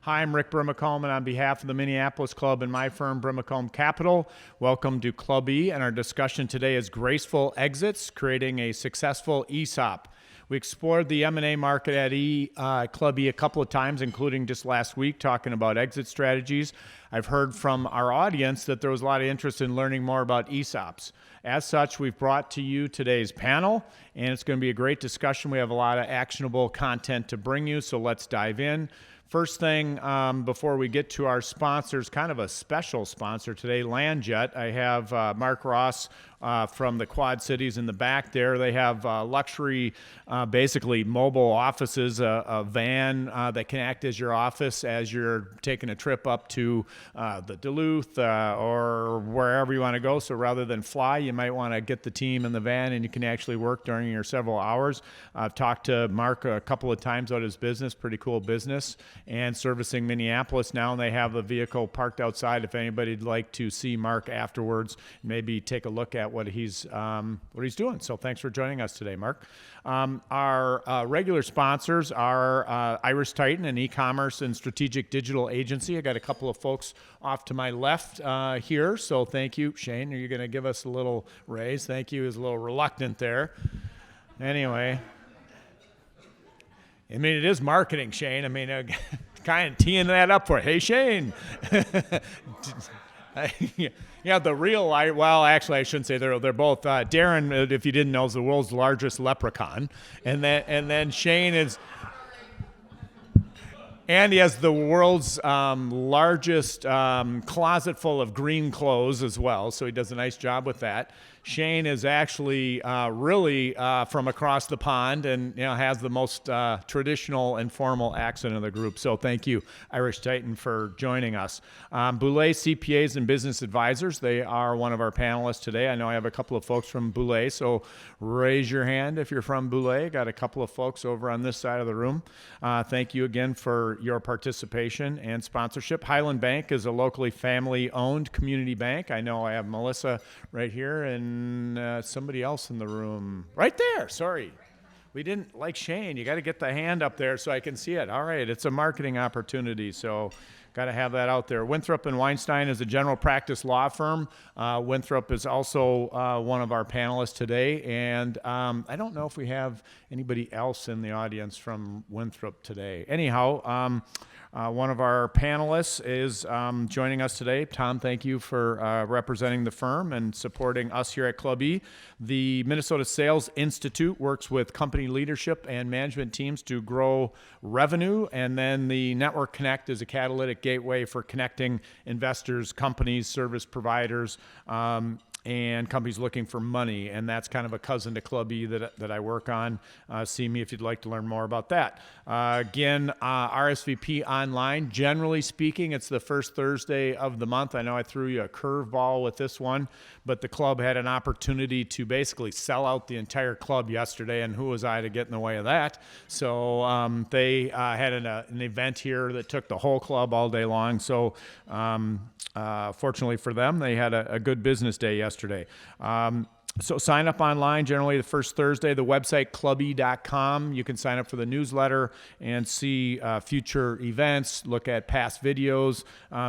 Hi, I'm Rick Brimacombe, and on behalf of the Minneapolis Club and my firm, Brimacombe Capital, welcome to Club E, and our discussion today is Graceful Exits, creating a successful ESOP. We explored the M&A market at Club E a couple of times, including just last week, talking about exit strategies. I've heard from our audience that there was a lot of interest in learning more about ESOPs. As such, we've brought to you today's panel, and it's going to be a great discussion. We have a lot of actionable content to bring you, so let's dive in. First thing, before we get to our sponsors, kind of a special sponsor today, LandJet. I have Mark Ross from the Quad Cities in the back there. They have luxury, basically mobile offices, a van that can act as your office as you're taking a trip up to the Duluth or wherever you want to go. So rather than fly, you might want to get the team in the van and you can actually work during your several hours. I've talked to Mark a couple of times about his business, pretty cool business, and servicing Minneapolis now, and they have a vehicle parked outside if anybody'd like to see Mark afterwards, maybe take a look at what he's doing. So thanks for joining us today, Mark. Our regular sponsors are Irish Titan, an e-commerce and strategic digital agency. I got a couple of folks off to my left here, so thank you. Shane, are you going to give us a little raise? Thank you. He's a little reluctant there. Anyway. I mean, it is marketing, Shane. I mean, kind of teeing that up for, hey, Shane. Yeah, the real, well, actually, I shouldn't say they're both. Darren, if you didn't know, is the world's largest leprechaun. And then Shane is, and he has the world's largest closet full of green clothes as well, so he does a nice job with that. Shane is actually really from across the pond and has the most traditional and formal accent in the group. So thank you, Irish Titan, for joining us. Boulay CPAs and Business Advisors, they are one of our panelists today. I know I have a couple of folks from Boulay, so raise your hand if you're from Boulay. Got a couple of folks over on this side of the room. Thank you again for your participation and sponsorship. Highland Bank is a locally family-owned community bank. I know I have Melissa right here and somebody else in the room. Right there, sorry. We didn't, like Shane, you got to get the hand up there so I can see it. All right, it's a marketing opportunity, so got to have that out there. Winthrop and Weinstein is a general practice law firm. Winthrop is also one of our panelists today, and I don't know if we have anybody else in the audience from Winthrop today. Anyhow, one of our panelists is joining us today. Tom, thank you for representing the firm and supporting us here at Club E. The Minnesota Sales Institute works with company leadership and management teams to grow revenue, and then the Network Connect is a catalytic gateway for connecting investors, companies, service providers, and companies looking for money, and that's kind of a cousin to Club E that I work on. See me if you'd like to learn more about that. Again, RSVP online. Generally speaking, it's the first Thursday of the month. I know I threw you a curveball with this one, but the club had an opportunity to basically sell out the entire club yesterday, and who was I to get in the way of that? So they had an event here that took the whole club all day long. So fortunately for them, they had a good business day yesterday. So sign up online, generally the first Thursday. The website, clube.com. You can sign up for the newsletter and see future events, look at past videos.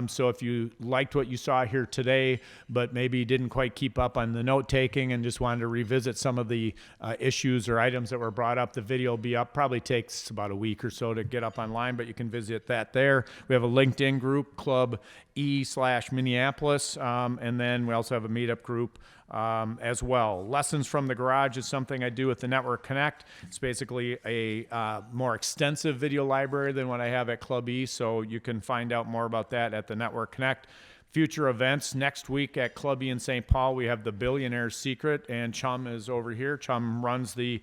So if you liked what you saw here today, but maybe didn't quite keep up on the note-taking and just wanted to revisit some of the issues or items that were brought up, the video will be up. Probably takes about a week or so to get up online, but you can visit that there. We have a LinkedIn group, Club E/Minneapolis, and then we also have a meetup group as well. Lessons from the Garage is something I do with the Network Connect. It's basically a more extensive video library than what I have at Club E, so you can find out more about that at the Network Connect. Future events next week at Club E in St. Paul, we have the Billionaire's Secret, and Chum is over here. Chum runs the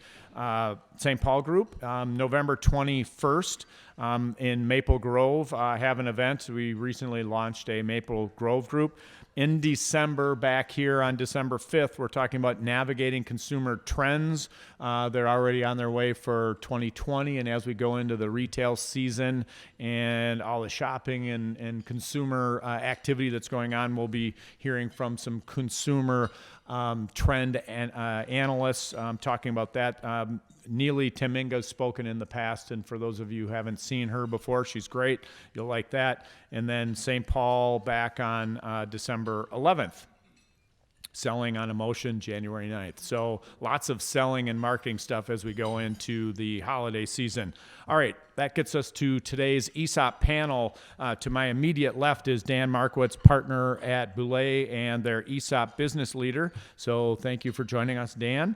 St. Paul group. November 21st in Maple Grove, I have an event. We recently launched a Maple Grove group. In December, back here on December 5th, we're talking about navigating consumer trends. They're already on their way for 2020, and as we go into the retail season and all the shopping and consumer activity that's going on, we'll be hearing from some consumer trend analysts talking about that. Neely Timinga's spoken in the past, and for those of you who haven't seen her before, she's great. You'll like that. And then St. Paul back on December 11th. Selling on Emotion, January 9th. So lots of selling and marketing stuff as we go into the holiday season. All right, that gets us to today's ESOP panel. To my immediate left is Dan Markowitz, partner at Boulay and their ESOP business leader. So thank you for joining us, Dan.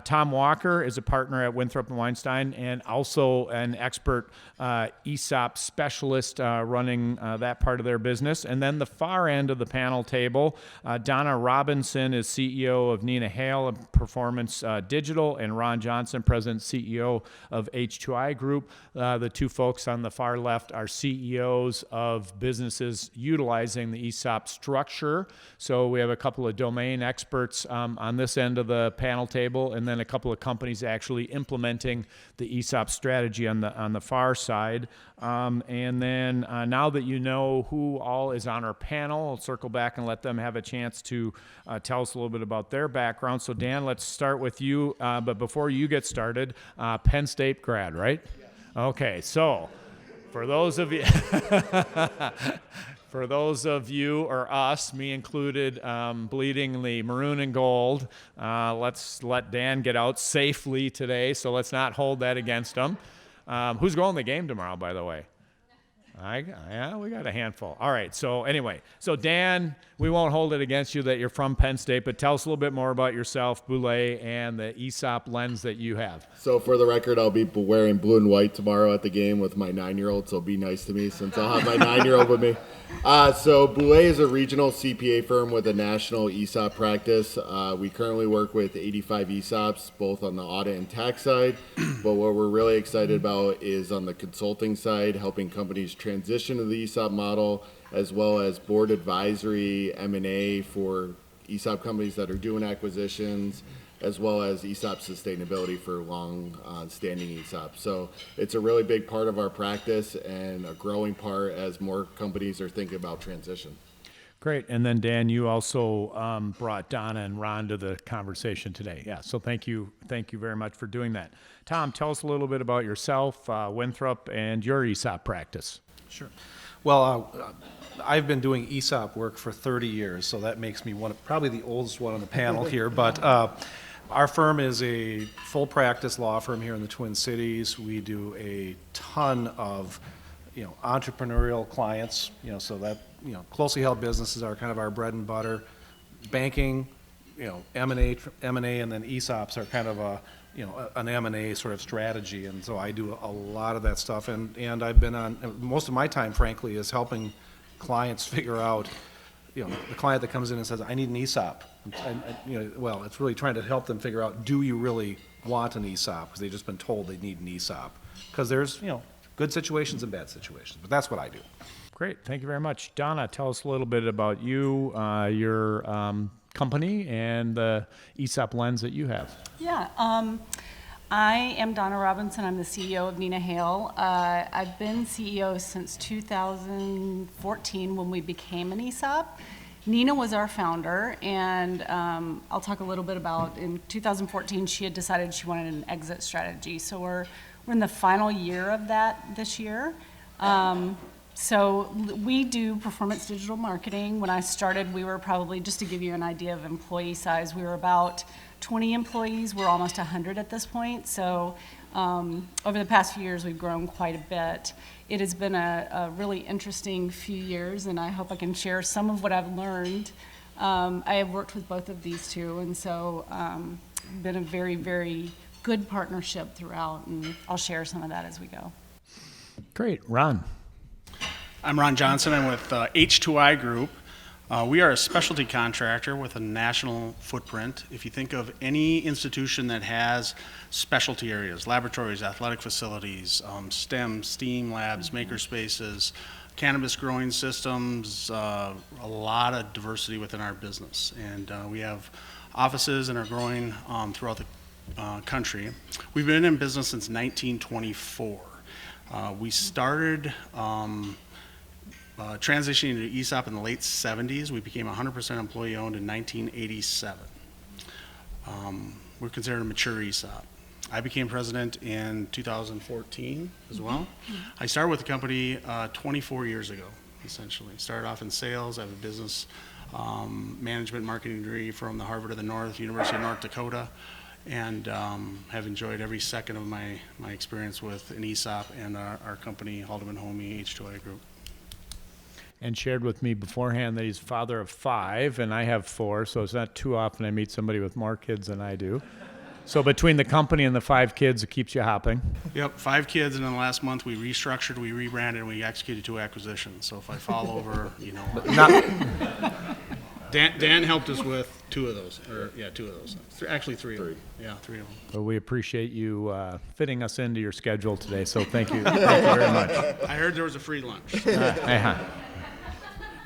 Tom Walker is a partner at Winthrop & Weinstein and also an expert ESOP specialist running that part of their business. And then the far end of the panel table, Donna Robinson is CEO of Nina Hale of Performance Digital, and Ron Johnson, President CEO of H2I Group. The two folks on the far left are CEOs of businesses utilizing the ESOP structure. So we have a couple of domain experts on this end of the panel table, and then a couple of companies actually implementing the ESOP strategy on the far side. And then now that you know who all is on our panel, I'll circle back and let them have a chance to tell us a little bit about their background. So Dan, let's start with you. But before you get started, Penn State grad, right? Yeah. Okay, so for those of you, or us, me included, bleeding the maroon and gold, let's let Dan get out safely today. So let's not hold that against him. Who's going to the game tomorrow, by the way? Yeah, we got a handful. All right, so anyway, so Dan, we won't hold it against you that you're from Penn State, but tell us a little bit more about yourself, Boulay, and the ESOP lens that you have. So for the record, I'll be wearing blue and white tomorrow at the game with my 9-year-old, so be nice to me since I'll have my 9-year-old with me. So Boulay is a regional CPA firm with a national ESOP practice. We currently work with 85 ESOPs, both on the audit and tax side, but what we're really excited about is on the consulting side, helping companies transition to the ESOP model, as well as board advisory, M&A for ESOP companies that are doing acquisitions, as well as ESOP sustainability for long-standing ESOP. So it's a really big part of our practice and a growing part as more companies are thinking about transition. Great. And then, Dan, you also brought Donna and Ron to the conversation today. Yeah, so thank you very much for doing that. Tom, tell us a little bit about yourself, Winthrop, and your ESOP practice. Sure. Well, I've been doing ESOP work for 30 years, so that makes me probably the oldest one on the panel here. But our firm is a full practice law firm here in the Twin Cities. We do a ton of, entrepreneurial clients. So that closely held businesses are kind of our bread and butter. Banking, M&A, and then ESOPs are kind of an M&A sort of strategy, and so I do a lot of that stuff, and I've been on, most of my time, frankly, is helping clients figure out, the client that comes in and says, I need an ESOP, well, it's really trying to help them figure out, do you really want an ESOP, because they've just been told they need an ESOP, because there's, good situations and bad situations, but that's what I do. Great, thank you very much. Donna, tell us a little bit about you, your company, and the ESOP lens that you have. Yeah, I am Donna Robinson. I'm the CEO of Nina Hale. I've been CEO since 2014 when we became an ESOP. Nina was our founder, and I'll talk a little bit about, in 2014, she had decided she wanted an exit strategy. So we're in the final year of that this year. So we do performance digital marketing. When I started, we were probably, just to give you an idea of employee size, we were about 20 employees. We're almost 100 at this point. So over the past few years, we've grown quite a bit. It has been a really interesting few years, and I hope I can share some of what I've learned. I have worked with both of these two, and so been a very, very good partnership throughout, and I'll share some of that as we go. Great. Ron. I'm Ron Johnson. I'm with H2I Group. We are a specialty contractor with a national footprint. If you think of any institution that has specialty areas, laboratories, athletic facilities, STEM, STEAM labs, maker spaces, cannabis growing systems, a lot of diversity within our business. And we have offices and are growing throughout the country. We've been in business since 1924. We started transitioning to ESOP in the late 70s. We became 100% employee owned in 1987. We're considered a mature ESOP. I became president in 2014 as well. I started with the company 24 years ago, essentially. Started off in sales. I have a business management marketing degree from the Harvard of the North, University of North Dakota, and have enjoyed every second of my experience with an ESOP and our company, Haldeman Homey H2I Group. And shared with me beforehand that he's father of 5, and I have 4, so it's not too often I meet somebody with more kids than I do. So between the company and the 5 kids, it keeps you hopping. Yep, 5 kids, and then last month we restructured, we rebranded, and we executed 2 acquisitions. So if I fall over, you know. Dan helped us with 2 of those, or yeah, 2 of those. Actually 3 of them. Yeah, 3 of them. But we appreciate you fitting us into your schedule today, so thank you. Thank you very much. I heard there was a free lunch.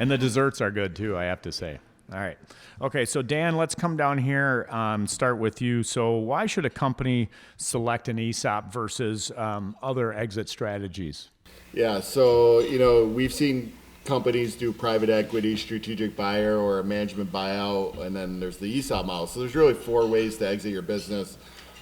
And the desserts are good too, I have to say. All right. Okay, so Dan, let's come down here, start with you. So why should a company select an ESOP versus other exit strategies? Yeah, so, you know, we've seen companies do private equity, strategic buyer, or a management buyout, and then there's the ESOP model. So there's really 4 ways to exit your business.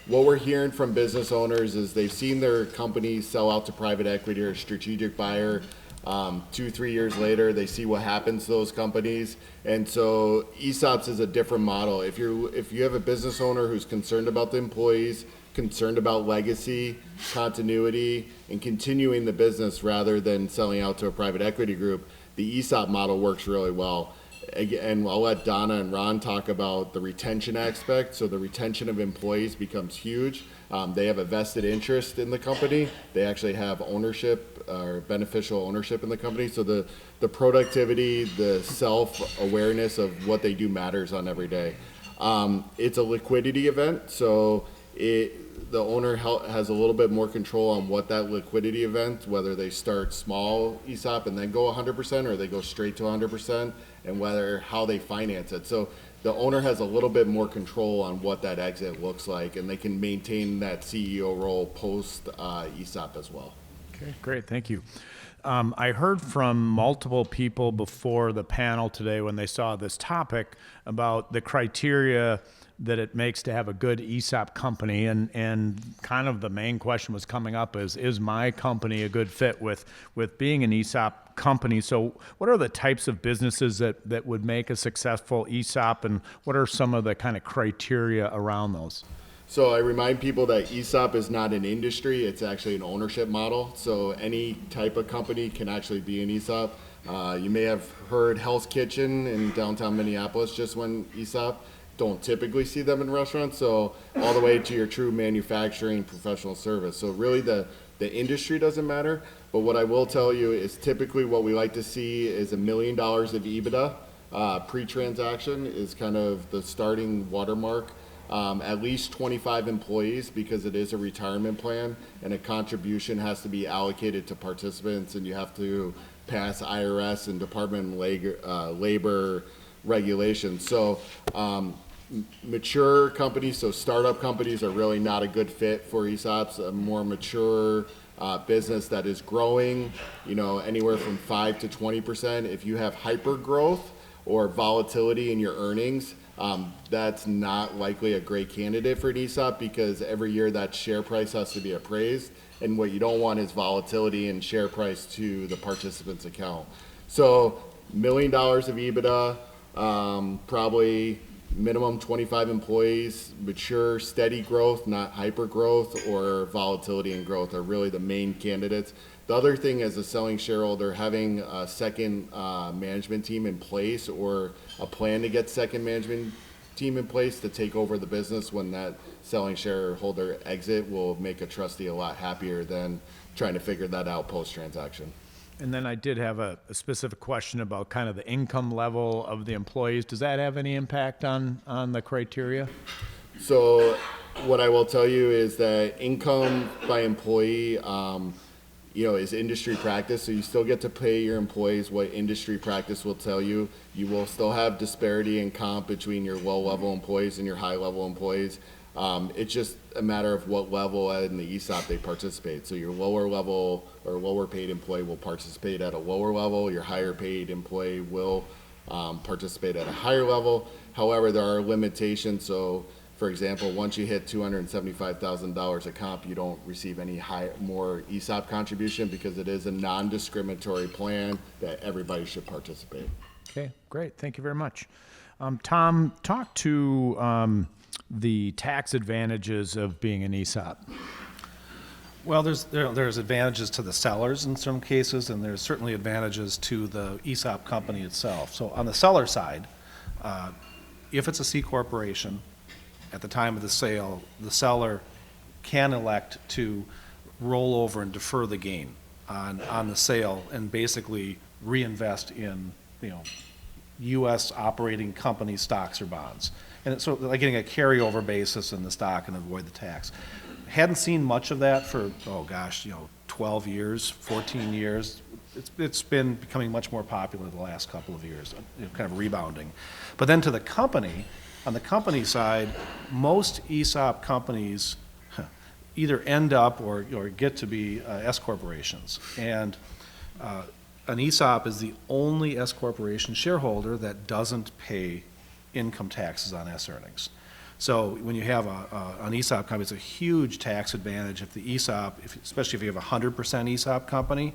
What we're hearing from business owners is they've seen their company sell out to private equity or a strategic buyer. 2-3 years later, they see what happens to those companies, and so ESOPs is a different model. If you have a business owner who's concerned about the employees, concerned about legacy, continuity, and continuing the business rather than selling out to a private equity group, the ESOP model works really well. And I'll let Donna and Ron talk about the retention aspect. So the retention of employees becomes huge. They have a vested interest in the company. They actually have ownership or beneficial ownership in the company. So the productivity, the self-awareness of what they do matters on every day. It's a liquidity event, so the owner has a little bit more control on what that liquidity event, whether they start small ESOP and then go 100% or they go straight to 100%, and how they finance it. So the owner has a little bit more control on what that exit looks like, and they can maintain that CEO role post ESOP as well. Okay, great, thank you. I heard from multiple people before the panel today when they saw this topic about the criteria that it makes to have a good ESOP company, and kind of the main question was coming up is my company a good fit with being an ESOP company? So what are the types of businesses that would make a successful ESOP, and what are some of the kind of criteria around those? So I remind people that ESOP is not an industry, it's actually an ownership model. So any type of company can actually be an ESOP. You may have heard Hell's Kitchen in downtown Minneapolis just went ESOP. Don't typically see them in restaurants, so all the way to your true manufacturing professional service. So really the industry doesn't matter, but what I will tell you is typically what we like to see is $1 million of EBITDA. Pre-transaction is kind of the starting watermark. At least 25 employees, because it is a retirement plan, and a contribution has to be allocated to participants, and you have to pass IRS and Department of Labor regulations. So mature companies, so startup companies, are really not a good fit for ESOPs. A more mature business that is growing, anywhere from 5 to 20%. If you have hyper growth or volatility in your earnings, that's not likely a great candidate for an ESOP, because every year that share price has to be appraised, and what you don't want is volatility in share price to the participant's account. So $1 million of EBITDA, probably minimum 25 employees, mature, steady growth, not hyper growth or volatility and growth, are really the main candidates. The other thing, as a selling shareholder, having a second management team in place, or a plan to get second management team in place to take over the business when that selling shareholder exit, will make a trustee a lot happier than trying to figure that out post-transaction. And then I did have a specific question about kind of the income level of the employees. Does that have any impact on the criteria? So what I will tell you is that income by employee, is industry practice. So you still get to pay your employees what industry practice will tell you. You will still have disparity in comp between your low-level employees and your high-level employees. It's just a matter of what level in the ESOP they participate. So your lower level or lower paid employee will participate at a lower level. Your higher paid employee will participate at a higher level. However, there are limitations. So For example, once you hit $275,000 a comp, you don't receive any more ESOP contribution because it is a non-discriminatory plan that everybody should participate. Okay, great. Thank you very much. Tom, talk to the tax advantages of being an ESOP. Well, there's advantages to the sellers in some cases, and there's certainly advantages to the ESOP company itself. So on the seller side, if it's a C corporation, at the time of the sale, the seller can elect to roll over and defer the gain on the sale and basically reinvest in, U.S. operating company stocks or bonds. And it's sort of like getting a carryover basis in the stock and avoid the tax. Hadn't seen much of that for, 12 years, 14 years. It's been becoming much more popular the last couple of years, kind of rebounding. But then to the company, on the company side, most ESOP companies either end up or get to be S corporations. And an ESOP is the only S corporation shareholder that doesn't pay income taxes on S earnings. So when you have an ESOP company, it's a huge tax advantage if the ESOP, especially if you have a 100% ESOP company,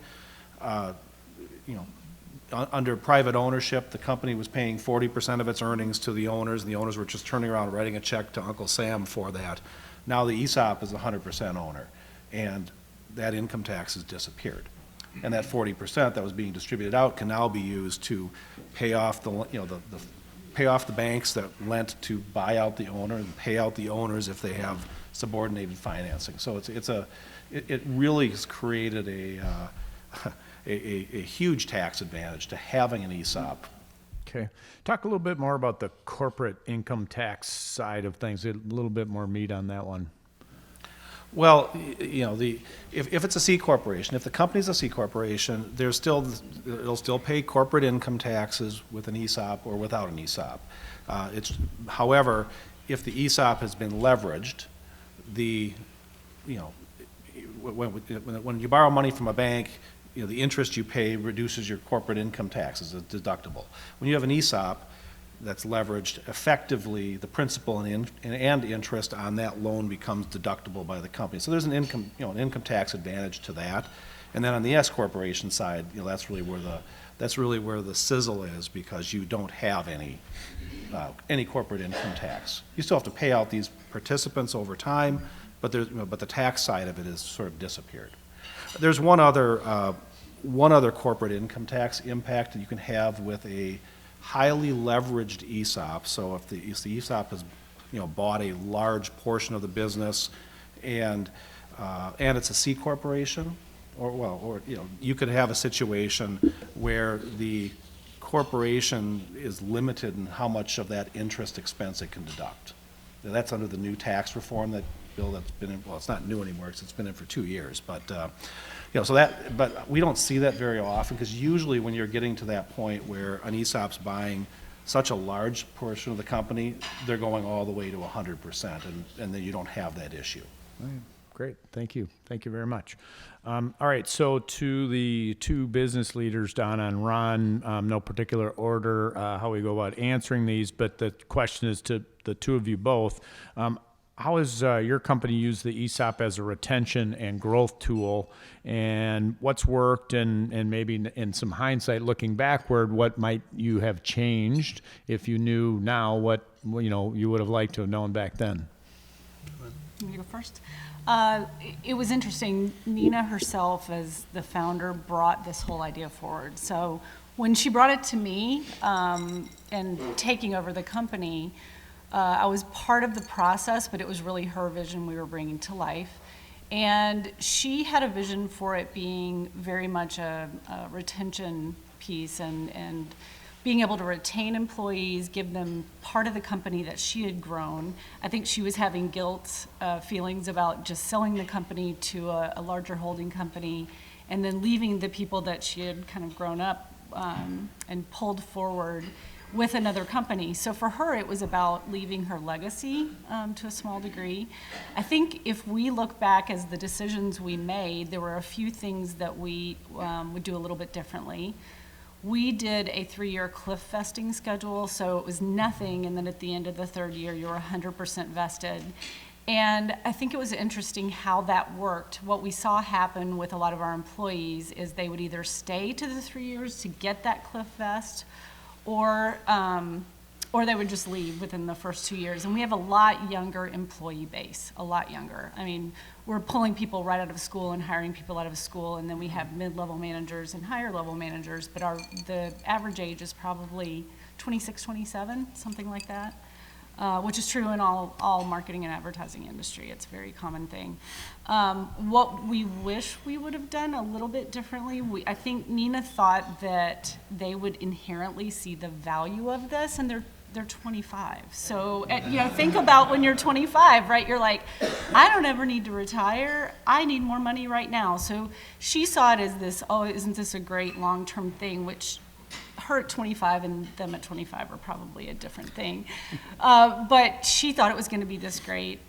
under private ownership, the company was paying 40% of its earnings to the owners, and the owners were just turning around and writing a check to Uncle Sam for that. Now the ESOP is the 100% owner, and that income tax has disappeared. And that 40% that was being distributed out can now be used to pay off pay off the banks that lent to buy out the owner and pay out the owners if they have subordinated financing. So it really has created a huge tax advantage to having an ESOP. Okay. Talk a little bit more about the corporate income tax side of things, a little bit more meat on that one. Well, if it's a C corporation, if the company's a C corporation, it'll still pay corporate income taxes with an ESOP or without an ESOP. However, if the ESOP has been leveraged, when you borrow money from a bank, the interest you pay reduces your corporate income taxes, it's deductible. When you have an ESOP that's leveraged, effectively the principal and interest on that loan becomes deductible by the company. So there's an income tax advantage to that. And then on the S corporation side, that's really where the sizzle is, because you don't have any corporate income tax. You still have to pay out these participants over time, but the tax side of it has sort of disappeared. There's one other corporate income tax impact that you can have with a highly leveraged ESOP. So if the ESOP has bought a large portion of the business, and it's a C corporation, or you could have a situation where the corporation is limited in how much of that interest expense it can deduct. Now, that's under the new tax reform bill that's been in. Well, it's not new anymore because it's been in for 2 years, but but we don't see that very often, because usually when you're getting to that point where an ESOP's buying such a large portion of the company, they're going all the way to 100%, and then you don't have that issue. Great, thank you very much. All right, so to the two business leaders, Donna and Ron, no particular order how we go about answering these, but the question is to the two of you both. How has your company used the ESOP as a retention and growth tool, and what's worked, and maybe in some hindsight looking backward, what might you have changed if you knew now what you would have liked to have known back then? Let me go first. It was interesting. Nina herself, as the founder, brought this whole idea forward. So when she brought it to me and taking over the company, I was part of the process, but it was really her vision we were bringing to life. And she had a vision for it being very much a retention piece and being able to retain employees, give them part of the company that she had grown. I think she was having guilt feelings about just selling the company to a larger holding company and then leaving the people that she had kind of grown up and pulled forward with another company. So for her, it was about leaving her legacy to a small degree. I think if we look back as the decisions we made, there were a few things that we would do a little bit differently. We did a 3-year cliff vesting schedule, so it was nothing, and then at the end of the 3rd year, you were 100% vested. And I think it was interesting how that worked. What we saw happen with a lot of our employees is they would either stay to the 3 years to get that cliff vest, or they would just leave within the first 2 years. And we have a lot younger employee base, a lot younger. I mean, we're pulling people right out of school and hiring people out of school, and then we have mid-level managers and higher level managers, but the average age is probably 26, 27, something like that. Which is true in all marketing and advertising industry. It's a very common thing. What we wish we would have done a little bit differently, I think Nina thought that they would inherently see the value of this, and they're 25. So, think about when you're 25, right? You're like, I don't ever need to retire. I need more money right now. So she saw it as this, oh, isn't this a great long-term thing, which her at 25 and them at 25 are probably a different thing. But she thought it was going to be this great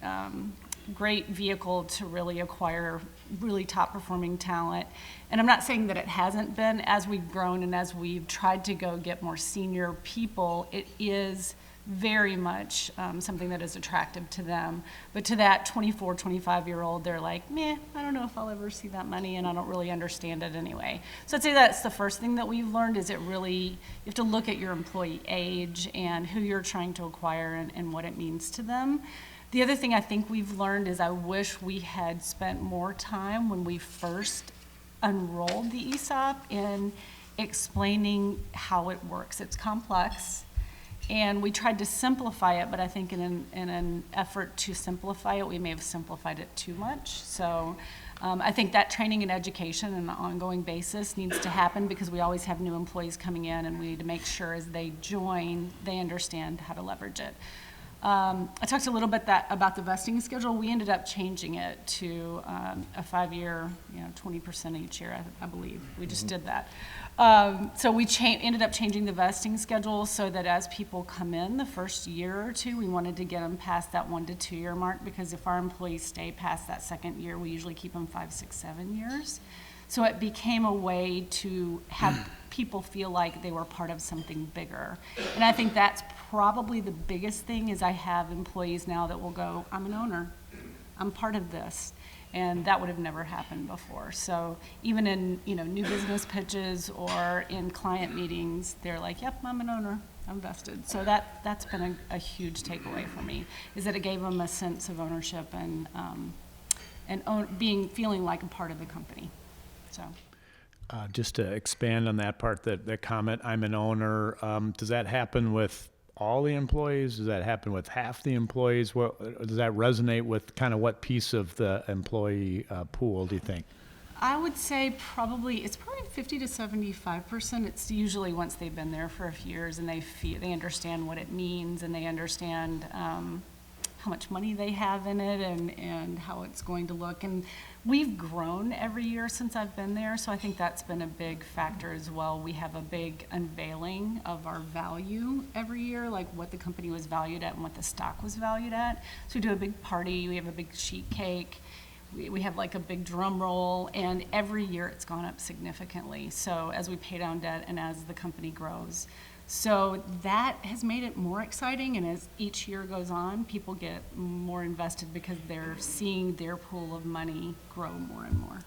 vehicle to really acquire really top performing talent. And I'm not saying that it hasn't been. As we've grown and as we've tried to go get more senior people, it is very much something that is attractive to them. But to that 24, 25-year-old, they're like, meh, I don't know if I'll ever see that money, and I don't really understand it anyway. So I'd say that's the first thing that we've learned, is you have to look at your employee age and who you're trying to acquire and what it means to them. The other thing I think we've learned is I wish we had spent more time when we first enrolled the ESOP in explaining how it works. It's complex. And we tried to simplify it, but I think in an effort to simplify it, we may have simplified it too much. So I think that training and education on an ongoing basis needs to happen, because we always have new employees coming in, and we need to make sure as they join, they understand how to leverage it. I talked a little bit about the vesting schedule. We ended up changing it to a 5-year, 20% each year, I believe. We just did that. So we ended up changing the vesting schedule so that as people come in the first year or two, we wanted to get them past that 1 to 2 year mark, because if our employees stay past that 2nd year, we usually keep them 5, 6, 7 years. So it became a way to have people feel like they were part of something bigger. And I think that's probably the biggest thing, is I have employees now that will go, I'm an owner, I'm part of this. And that would have never happened before. So even in new business pitches or in client meetings, they're like, yep, I'm an owner, I'm vested. So that's been a huge takeaway for me, is that it gave them a sense of ownership and feeling like a part of the company. So. Just to expand on that part, that comment, I'm an owner, does that happen with all the employees? Does that happen with half the employees? Does that resonate with kind of what piece of the employee pool, do you think? I would say it's probably 50 to 75%. It's usually once they've been there for a few years and they understand what it means, and they understand how much money they have in it and how it's going to look. And we've grown every year since I've been there, so I think that's been a big factor as well. We have a big unveiling of our value every year, like what the company was valued at and what the stock was valued at. So we do a big party, we have a big sheet cake, we have like a big drum roll, and every year it's gone up significantly. So as we pay down debt and as the company grows. So that has made it more exciting, and as each year goes on, people get more invested because they're seeing their pool of money grow more and more.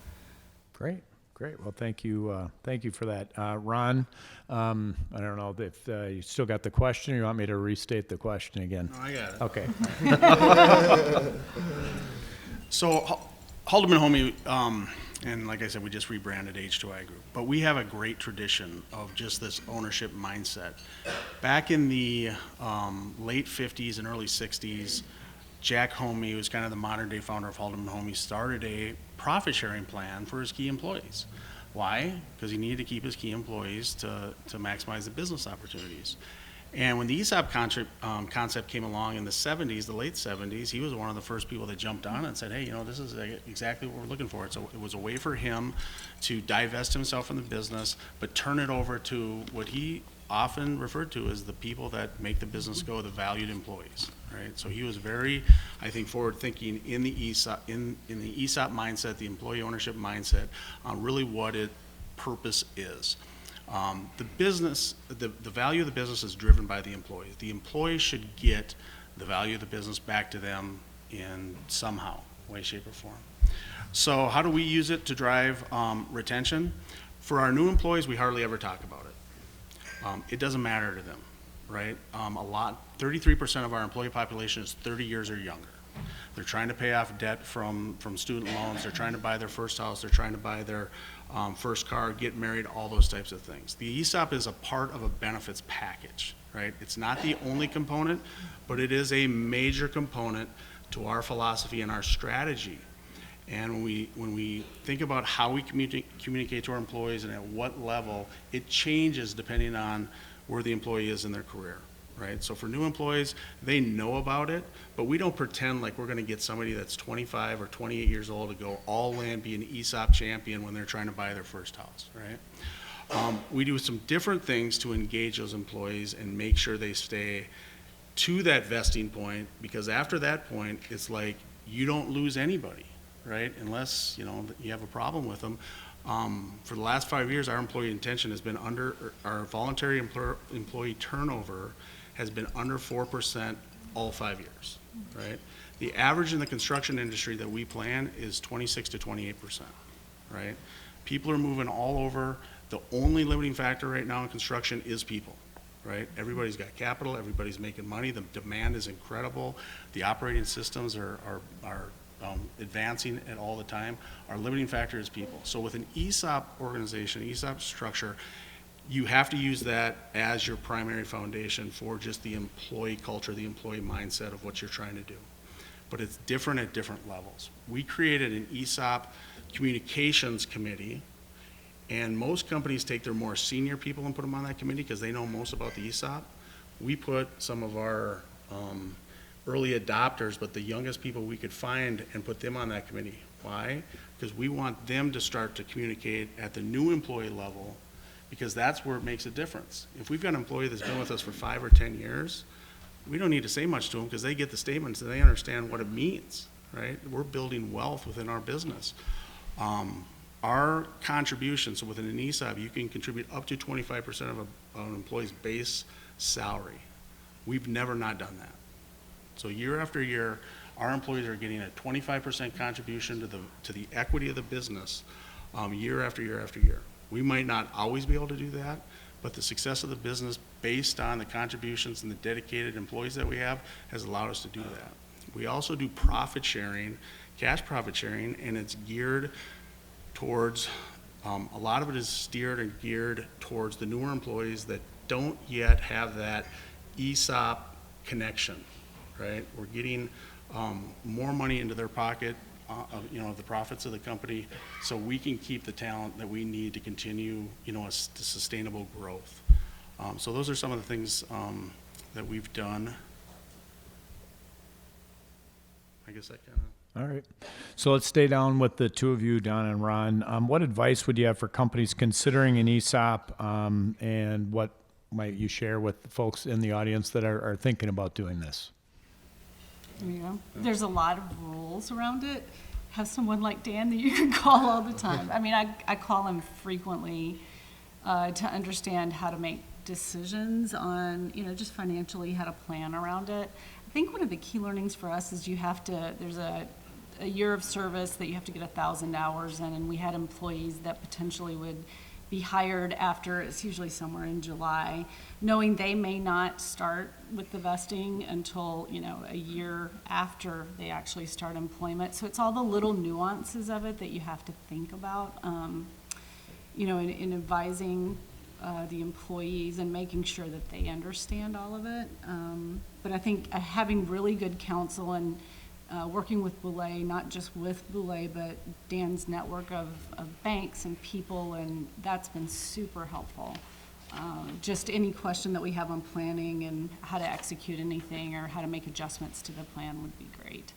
Great. Well, thank you for that. Ron, I don't know if you still got the question, or you want me to restate the question again? No, I got it. Okay. So Haldeman Homey, and like I said, we just rebranded H2I Group, but we have a great tradition of just this ownership mindset. Back in the late 50s and early 60s, Jack Homey, who's kind of the modern day founder of Haldeman Homey, started a profit sharing plan for his key employees. Why? Because he needed to keep his key employees to maximize the business opportunities. And when the ESOP concept came along in the 70s, the late 70s, he was one of the first people that jumped on and said, hey, this is exactly what we're looking for. So it was a way for him to divest himself from the business, but turn it over to what he often referred to as the people that make the business go, the valued employees, right? So he was very, I think, forward thinking in the ESOP, in the ESOP mindset, the employee ownership mindset, on really what its purpose is. The business, the value of the business is driven by the employees. The employees should get the value of the business back to them in somehow, way, shape, or form. So how do we use it to drive retention? For our new employees, we hardly ever talk about it. It doesn't matter to them, right? 33% of our employee population is 30 years or younger. They're trying to pay off debt from student loans. They're trying to buy their first house. They're trying to buy their first car, get married, all those types of things. The ESOP is a part of a benefits package, right? It's not the only component, but it is a major component to our philosophy and our strategy. And when we think about how we communicate to our employees and at what level, it changes depending on where the employee is in their career, right? So for new employees, they know about it, but we don't pretend like we're going to get somebody that's 25 or 28 years old to go all in, be an ESOP champion when they're trying to buy their first house, right? We do some different things to engage those employees and make sure they stay to that vesting point, because after that point, it's like you don't lose anybody, right? Unless, you have a problem with them. For the last 5 years, our employee retention has been our voluntary employee turnover has been under 4% all 5 years, right? The average in the construction industry that we plan is 26 to 28%, right? People are moving all over. The only limiting factor right now in construction is people, right? Everybody's got capital, everybody's making money, the demand is incredible, the operating systems are advancing at all the time. Our limiting factor is people. So with an ESOP organization, ESOP structure, you have to use that as your primary foundation for just the employee culture, the employee mindset of what you're trying to do. But it's different at different levels. We created an ESOP communications committee, and most companies take their more senior people and put them on that committee because they know most about the ESOP. We put some of our early adopters, but the youngest people we could find, and put them on that committee. Why? Because we want them to start to communicate at the new employee level, because that's where it makes a difference. If we've got an employee that's been with us for 5 or 10 years, we don't need to say much to them because they get the statements and they understand what it means, right? We're building wealth within our business. Our contribution, so within an ESOP, you can contribute up to 25% of an employee's base salary. We've never not done that. So year after year, our employees are getting a 25% contribution to the equity of the business year after year after year. We might not always be able to do that, but the success of the business based on the contributions and the dedicated employees that we have has allowed us to do that. We also do profit sharing, cash profit sharing, and it's geared towards, a lot of it is steered and geared towards the newer employees that don't yet have that ESOP connection, right? We're getting more money into their pocket, of the profits of the company, so we can keep the talent that we need to continue, a sustainable growth. So those are some of the things that we've done. I guess that kind of. All right. So let's stay down with the two of you, Don and Ron. What advice would you have for companies considering an ESOP, and what might you share with the folks in the audience that are thinking about doing this? There you go. There's a lot of rules around it. Have someone like Dan that you can call all the time. I mean, I call him frequently to understand how to make decisions on, just financially how to plan around it. I think one of the key learnings for us is there's a year of service that you have to get 1,000 hours in, and we had employees that potentially would be hired after, it's usually somewhere in July, knowing they may not start with the vesting until, a year after they actually start employment. So it's all the little nuances of it that you have to think about, in advising the employees and making sure that they understand all of it. But I think having really good counsel and working with Boulay, not just with Boulay, but Dan's network of banks and people, and that's been super helpful. Just any question that we have on planning and how to execute anything or how to make adjustments to the plan would be great.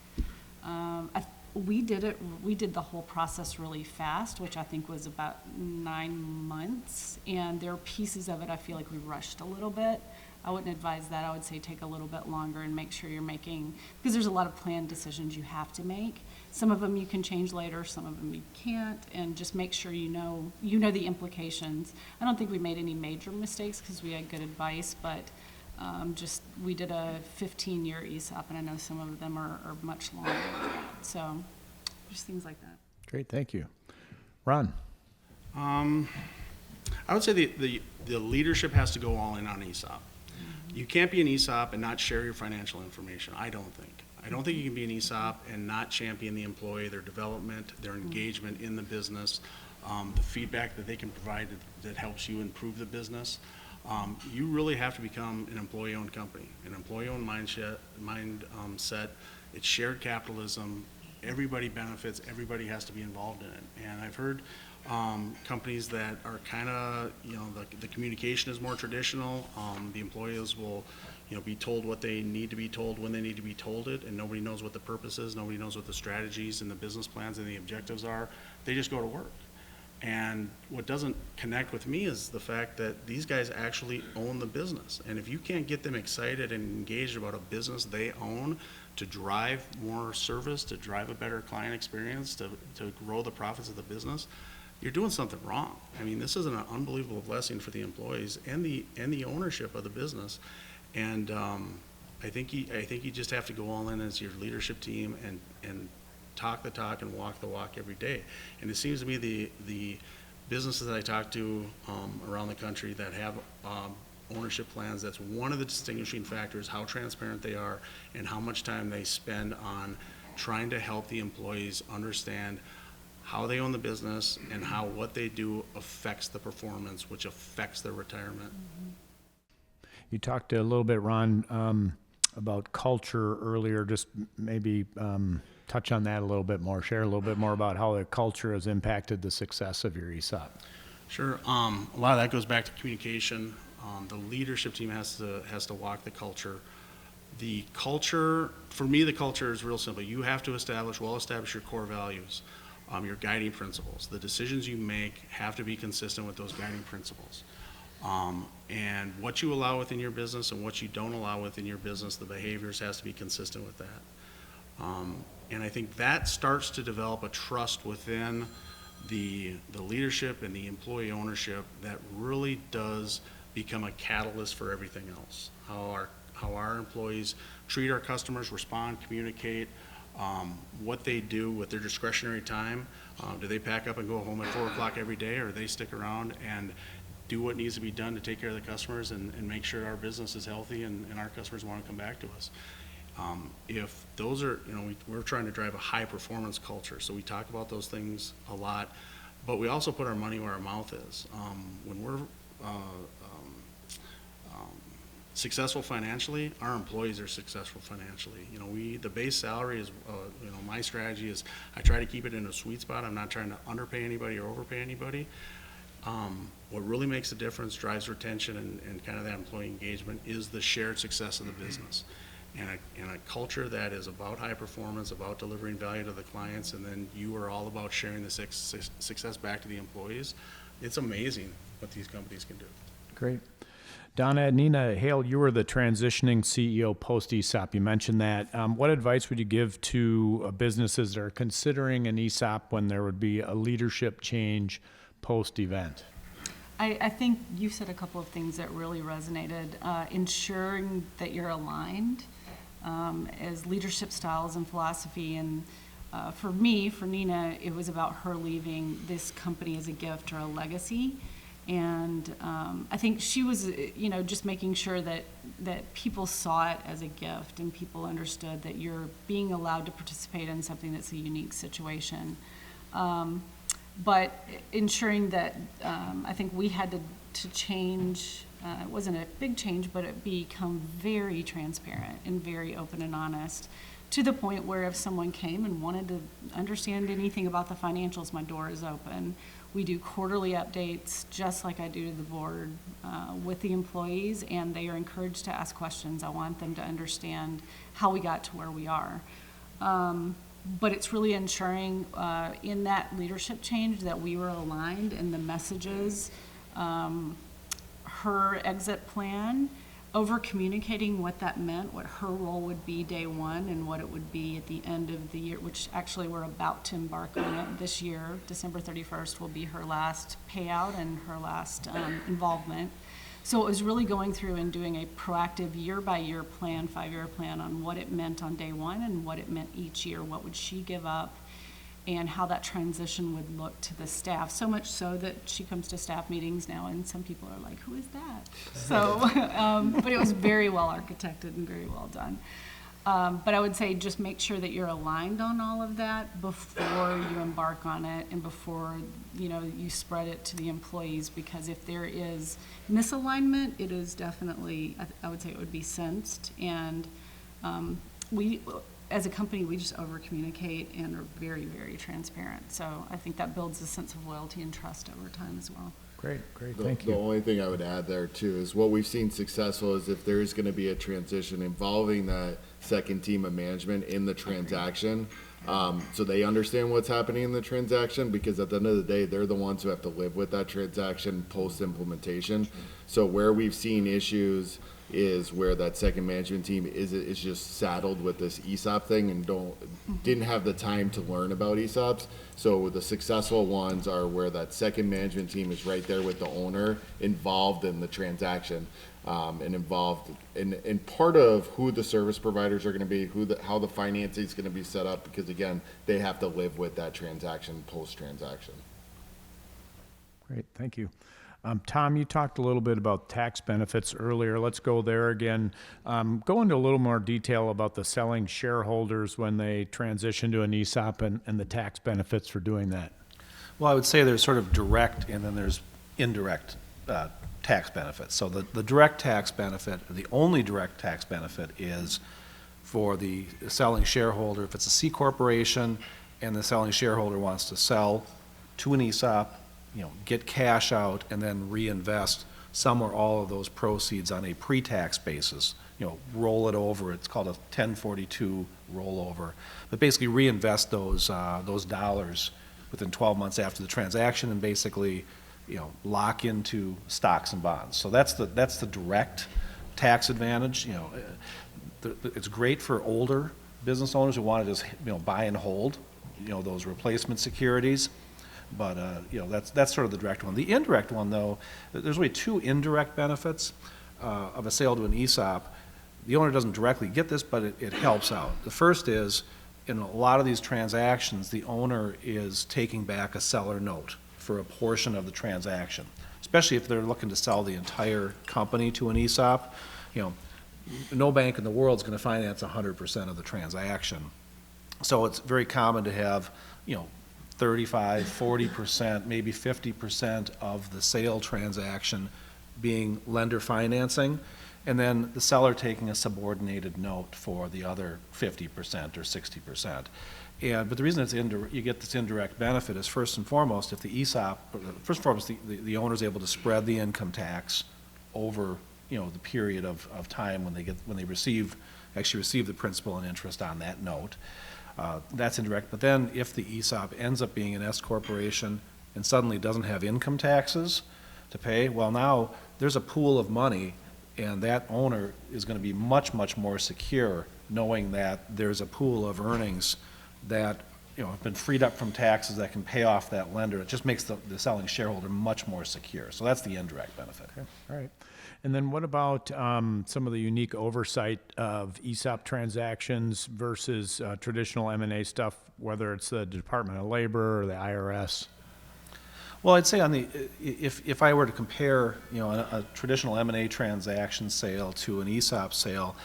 We did the whole process really fast, which I think was about 9 months, and there are pieces of it I feel like we rushed a little bit. I wouldn't advise that. I would say take a little bit longer and make sure you're making, because there's a lot of planned decisions you have to make. Some of them you can change later, some of them you can't, and just make sure you know the implications. I don't think we made any major mistakes because we had good advice, but we did a 15-year ESOP, and I know some of them are much longer than that. So just things like that. Great, thank you. Ron? I would say the leadership has to go all in on ESOP. You can't be an ESOP and not share your financial information, I don't think. I don't think you can be an ESOP and not champion the employee, their development, their engagement in the business, the feedback that they can provide that helps you improve the business. You really have to become an employee-owned company, an employee-owned mindset. It's shared capitalism. Everybody benefits. Everybody has to be involved in it. And I've heard companies that are kind of, the communication is more traditional. The employees will, be told what they need to be told when they need to be told it, and nobody knows what the purpose is. Nobody knows what the strategies and the business plans and the objectives are. They just go to work. And what doesn't connect with me is the fact that these guys actually own the business. And if you can't get them excited and engaged about a business they own to drive more service, to drive a better client experience, to grow the profits of the business, you're doing something wrong. I mean, this is an unbelievable blessing for the employees and the ownership of the business. And I think you just have to go all in as your leadership team and talk the talk and walk the walk every day. And it seems to me the businesses that I talk to around the country that have ownership plans, that's one of the distinguishing factors, how transparent they are and how much time they spend on trying to help the employees understand how they own the business and how what they do affects the performance, which affects their retirement. You talked a little bit, Ron, about culture earlier. Just maybe touch on that a little bit more. Share a little bit more about how the culture has impacted the success of your ESOP. Sure. A lot of that goes back to communication. The leadership team has to walk the culture. The culture, for me, the culture is real simple. You have to establish your core values, your guiding principles. The decisions you make have to be consistent with those guiding principles. And what you allow within your business and what you don't allow within your business, the behaviors has to be consistent with that. And I think that starts to develop a trust within the leadership and the employee ownership that really does become a catalyst for everything else. How our employees treat our customers, respond, communicate, what they do with their discretionary time. Do they pack up and go home at 4 o'clock every day, or do they stick around and do what needs to be done to take care of the customers and make sure our business is healthy and our customers want to come back to us? If those are, we're trying to drive a high performance culture, so we talk about those things a lot, but we also put our money where our mouth is. When we're successful financially, our employees are successful financially. The base salary is, my strategy is I try to keep it in a sweet spot. I'm not trying to underpay anybody or overpay anybody. What really makes a difference, drives retention and kind of that employee engagement, is the shared success of the business. And a culture that is about high performance, about delivering value to the clients, and then you are all about sharing the success back to the employees. It's amazing what these companies can do. Great. Donna, Nina Hale, you were the transitioning CEO post-ESOP. You mentioned that. What advice would you give to businesses that are considering an ESOP when there would be a leadership change post-event? I think you said a couple of things that really resonated. Ensuring that you're aligned as leadership styles and philosophy. And for me, for Nina, it was about her leaving this company as a gift or a legacy. And I think she was, just making sure that people saw it as a gift and people understood that you're being allowed to participate in something that's a unique situation. But ensuring that I think we had to change, it wasn't a big change, but it become very transparent and very open and honest, to the point where if someone came and wanted to understand anything about the financials, my door is open. We do quarterly updates, just like I do to the board, with the employees, and they are encouraged to ask questions. I want them to understand how we got to where we are. But it's really ensuring in that leadership change that we were aligned in the messages. Her exit plan over communicating what that meant, what her role would be day one and what it would be at the end of the year, which actually we're about to embark on it this year. December 31st will be her last payout and her last involvement. So it was really going through and doing a proactive year-by-year plan, 5-year plan on what it meant on day one and what it meant each year. What would she give up and how that transition would look to the staff. So much so that she comes to staff meetings now and some people are like, who is that? So, but it was very well architected and very well done. But I would say just make sure that you're aligned on all of that before you embark on it and before, you know, you spread it to the employees, because if there is misalignment, it is definitely, I would say it would be sensed. And we, as a company, we just over communicate and are very, very transparent. So I think that builds a sense of loyalty and trust over time as well. Great, thank you. The only thing I would add there too is what we've seen successful is if there is going to be a transition involving that second team of management in the transaction, so they understand what's happening in the transaction, because at the end of the day, they're the ones who have to live with that transaction post-implementation. So where we've seen issues is where that second management team is just saddled with this ESOP thing and didn't have the time to learn about ESOPs. So the successful ones are where that second management team is right there with the owner, involved in the transaction, and involved in part of who the service providers are going to be, how the financing is going to be set up, because again, they have to live with that transaction post-transaction. Great, thank you. Tom, you talked a little bit about tax benefits earlier. Let's go there again. Go into a little more detail about the selling shareholders when they transition to an ESOP and the tax benefits for doing that. Well, I would say there's sort of direct and then there's indirect tax benefits. So the direct tax benefit, the only direct tax benefit, is for the selling shareholder. If it's a C corporation and the selling shareholder wants to sell to an ESOP, get cash out and then reinvest some or all of those proceeds on a pre-tax basis, roll it over. It's called a 1042 rollover. But basically reinvest those dollars within 12 months after the transaction and basically, lock into stocks and bonds. So that's the direct tax advantage. It's great for older business owners who want to just, buy and hold, those replacement securities. But that's sort of the direct one. The indirect one, though, there's really two indirect benefits of a sale to an ESOP. The owner doesn't directly get this, but it helps out. The first is, in a lot of these transactions, the owner is taking back a seller note for a portion of the transaction, especially if they're looking to sell the entire company to an ESOP. No bank in the world is going to finance 100% of the transaction. So it's very common to have, 35, 40%, maybe 50% of the sale transaction being lender financing, and then the seller taking a subordinated note for the other 50% or 60%. But the reason you get this indirect benefit is, first and foremost, if the ESOP, first and foremost, the owner is able to spread the income tax over the period of time when they receive the principal and interest on that note. That's indirect. But then if the ESOP ends up being an S corporation and suddenly doesn't have income taxes to pay, well, now there's a pool of money, and that owner is going to be much, much more secure knowing that there's a pool of earnings that have been freed up from taxes that can pay off that lender. It just makes the selling shareholder much more secure. So that's the indirect benefit. Okay. All right. And then what about some of the unique oversight of ESOP transactions versus traditional M&A stuff, whether it's the Department of Labor or the IRS? Well, I'd say if I were to compare, a traditional M&A transaction sale to an ESOP sale,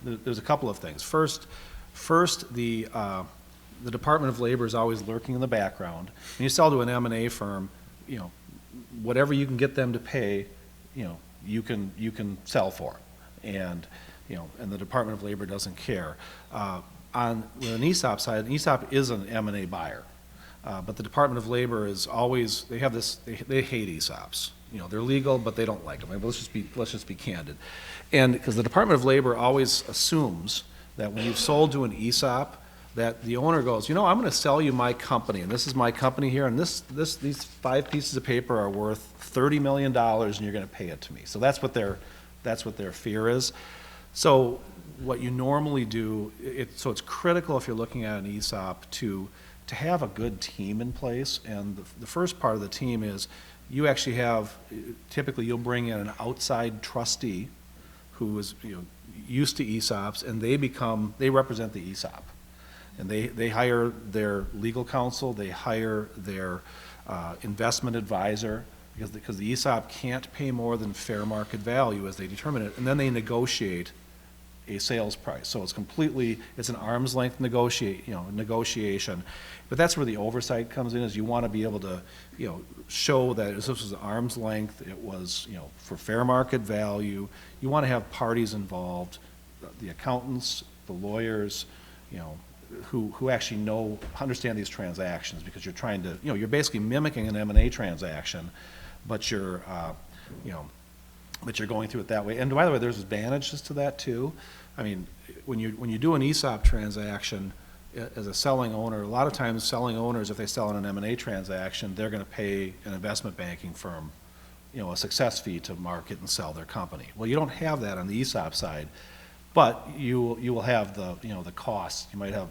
there's a couple of things. First, the Department of Labor is always lurking in the background. When you sell to an M&A firm, whatever you can get them to pay, you can sell for, and the Department of Labor doesn't care. On an ESOP side, an ESOP is an M&A buyer, but the Department of Labor is always, they hate ESOPs. They're legal, but they don't like them. I mean, let's just be candid, and because the Department of Labor always assumes that when you've sold to an ESOP, that the owner goes, I'm going to sell you my company, and this is my company here, and these 5 pieces of paper are worth $30 million, and you're going to pay it to me. So that's what they're That's what their fear is. So what you normally do, so it's critical if you're looking at an ESOP to have a good team in place. And the first part of the team is you actually have, typically you'll bring in an outside trustee who is used to ESOPs, and they represent the ESOP. And they hire their legal counsel, they hire their investment advisor, because the ESOP can't pay more than fair market value as they determine it, and then they negotiate a sales price. So it's an arm's length negotiation. But that's where the oversight comes in, is you want to be able to, show that this was arm's length, it was, for fair market value. You want to have parties involved, the accountants, the lawyers, who actually understand these transactions, because you're trying to, you're basically mimicking an M&A transaction, but you're going through it that way. And by the way, there's advantages to that too. I mean, when you do an ESOP transaction as a selling owner, a lot of times selling owners, if they sell in an M&A transaction, they're going to pay an investment banking firm, a success fee to market and sell their company. Well, you don't have that on the ESOP side, but you will have the costs. You might have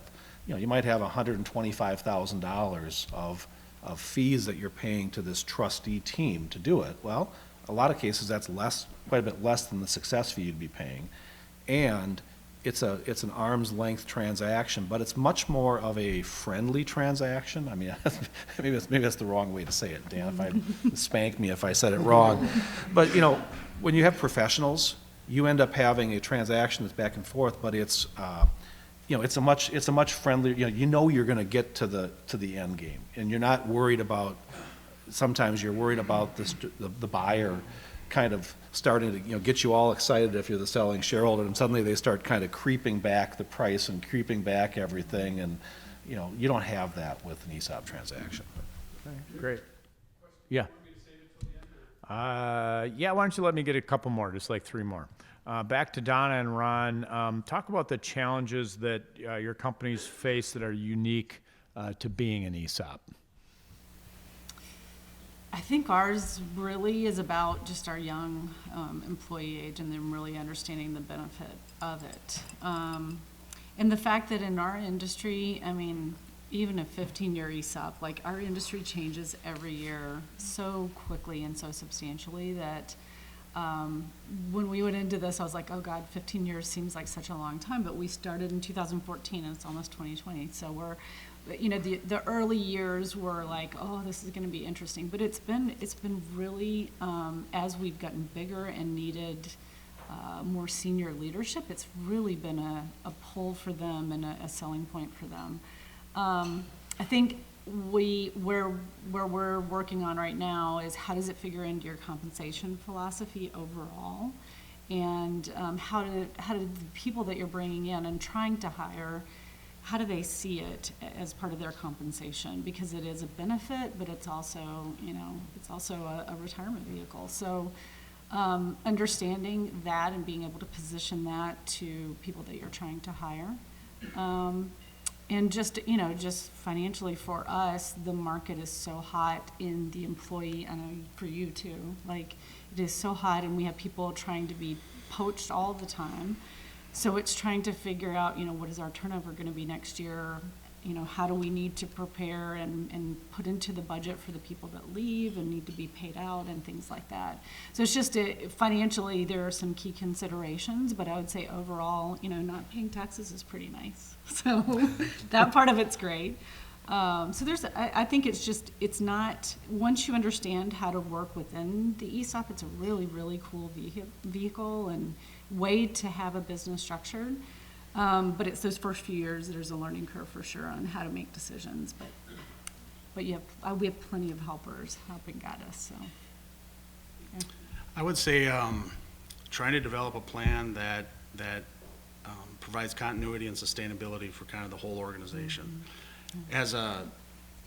$125,000 of fees that you're paying to this trustee team to do it. Well, a lot of cases that's quite a bit less than the success fee you'd be paying, and it's an arm's length transaction, but it's much more of a friendly transaction. I mean, maybe that's the wrong way to say it, Dan. Spank me if I said it wrong. But when you have professionals, you end up having a transaction that's back and forth, but it's it's a much friendlier. You're going to get to the end game, and you're not worried about. Sometimes you're worried about the buyer kind of starting to get you all excited if you're the selling shareholder, and suddenly they start kind of creeping back the price and creeping back everything, and you don't have that with an ESOP transaction. Okay, great. Yeah. Yeah. Why don't you let me get a couple more, just like 3 more. Back to Donna and Ron. Talk about the challenges that your companies face that are unique to being an ESOP. I think ours really is about just our young employee age and them really understanding the benefit of it. And the fact that in our industry, I mean, even a 15-year ESOP, like our industry changes every year so quickly and so substantially that when we went into this, I was like, oh God, 15 years seems like such a long time, but we started in 2014 and it's almost 2020. So we're, the early years were like, oh, this is going to be interesting, but it's been really, as we've gotten bigger and needed more senior leadership, it's really been a pull for them and a selling point for them. I think where we're working on right now is how does it figure into your compensation philosophy overall, and how do the people that you're bringing in and trying to hire, how do they see it as part of their compensation? Because it is a benefit, but it's also a retirement vehicle. So understanding that and being able to position that to people that you're trying to hire. And just financially for us, the market is so hot in the employee, I know for you too, like it is so hot, and we have people trying to be poached all the time. So it's trying to figure out, what is our turnover going to be next year? How do we need to prepare and put into the budget for the people that leave and need to be paid out and things like that. So it's just financially, there are some key considerations, but I would say overall, not paying taxes is pretty nice. So that part of it's great. So I think it's not, once you understand how to work within the ESOP, it's a really, really cool vehicle and way to have a business structured. But it's those first few years, there's a learning curve for sure on how to make decisions. But we have plenty of helpers helping guide us. So, yeah. I would say trying to develop a plan that provides continuity and sustainability for kind of the whole organization. Mm-hmm. As a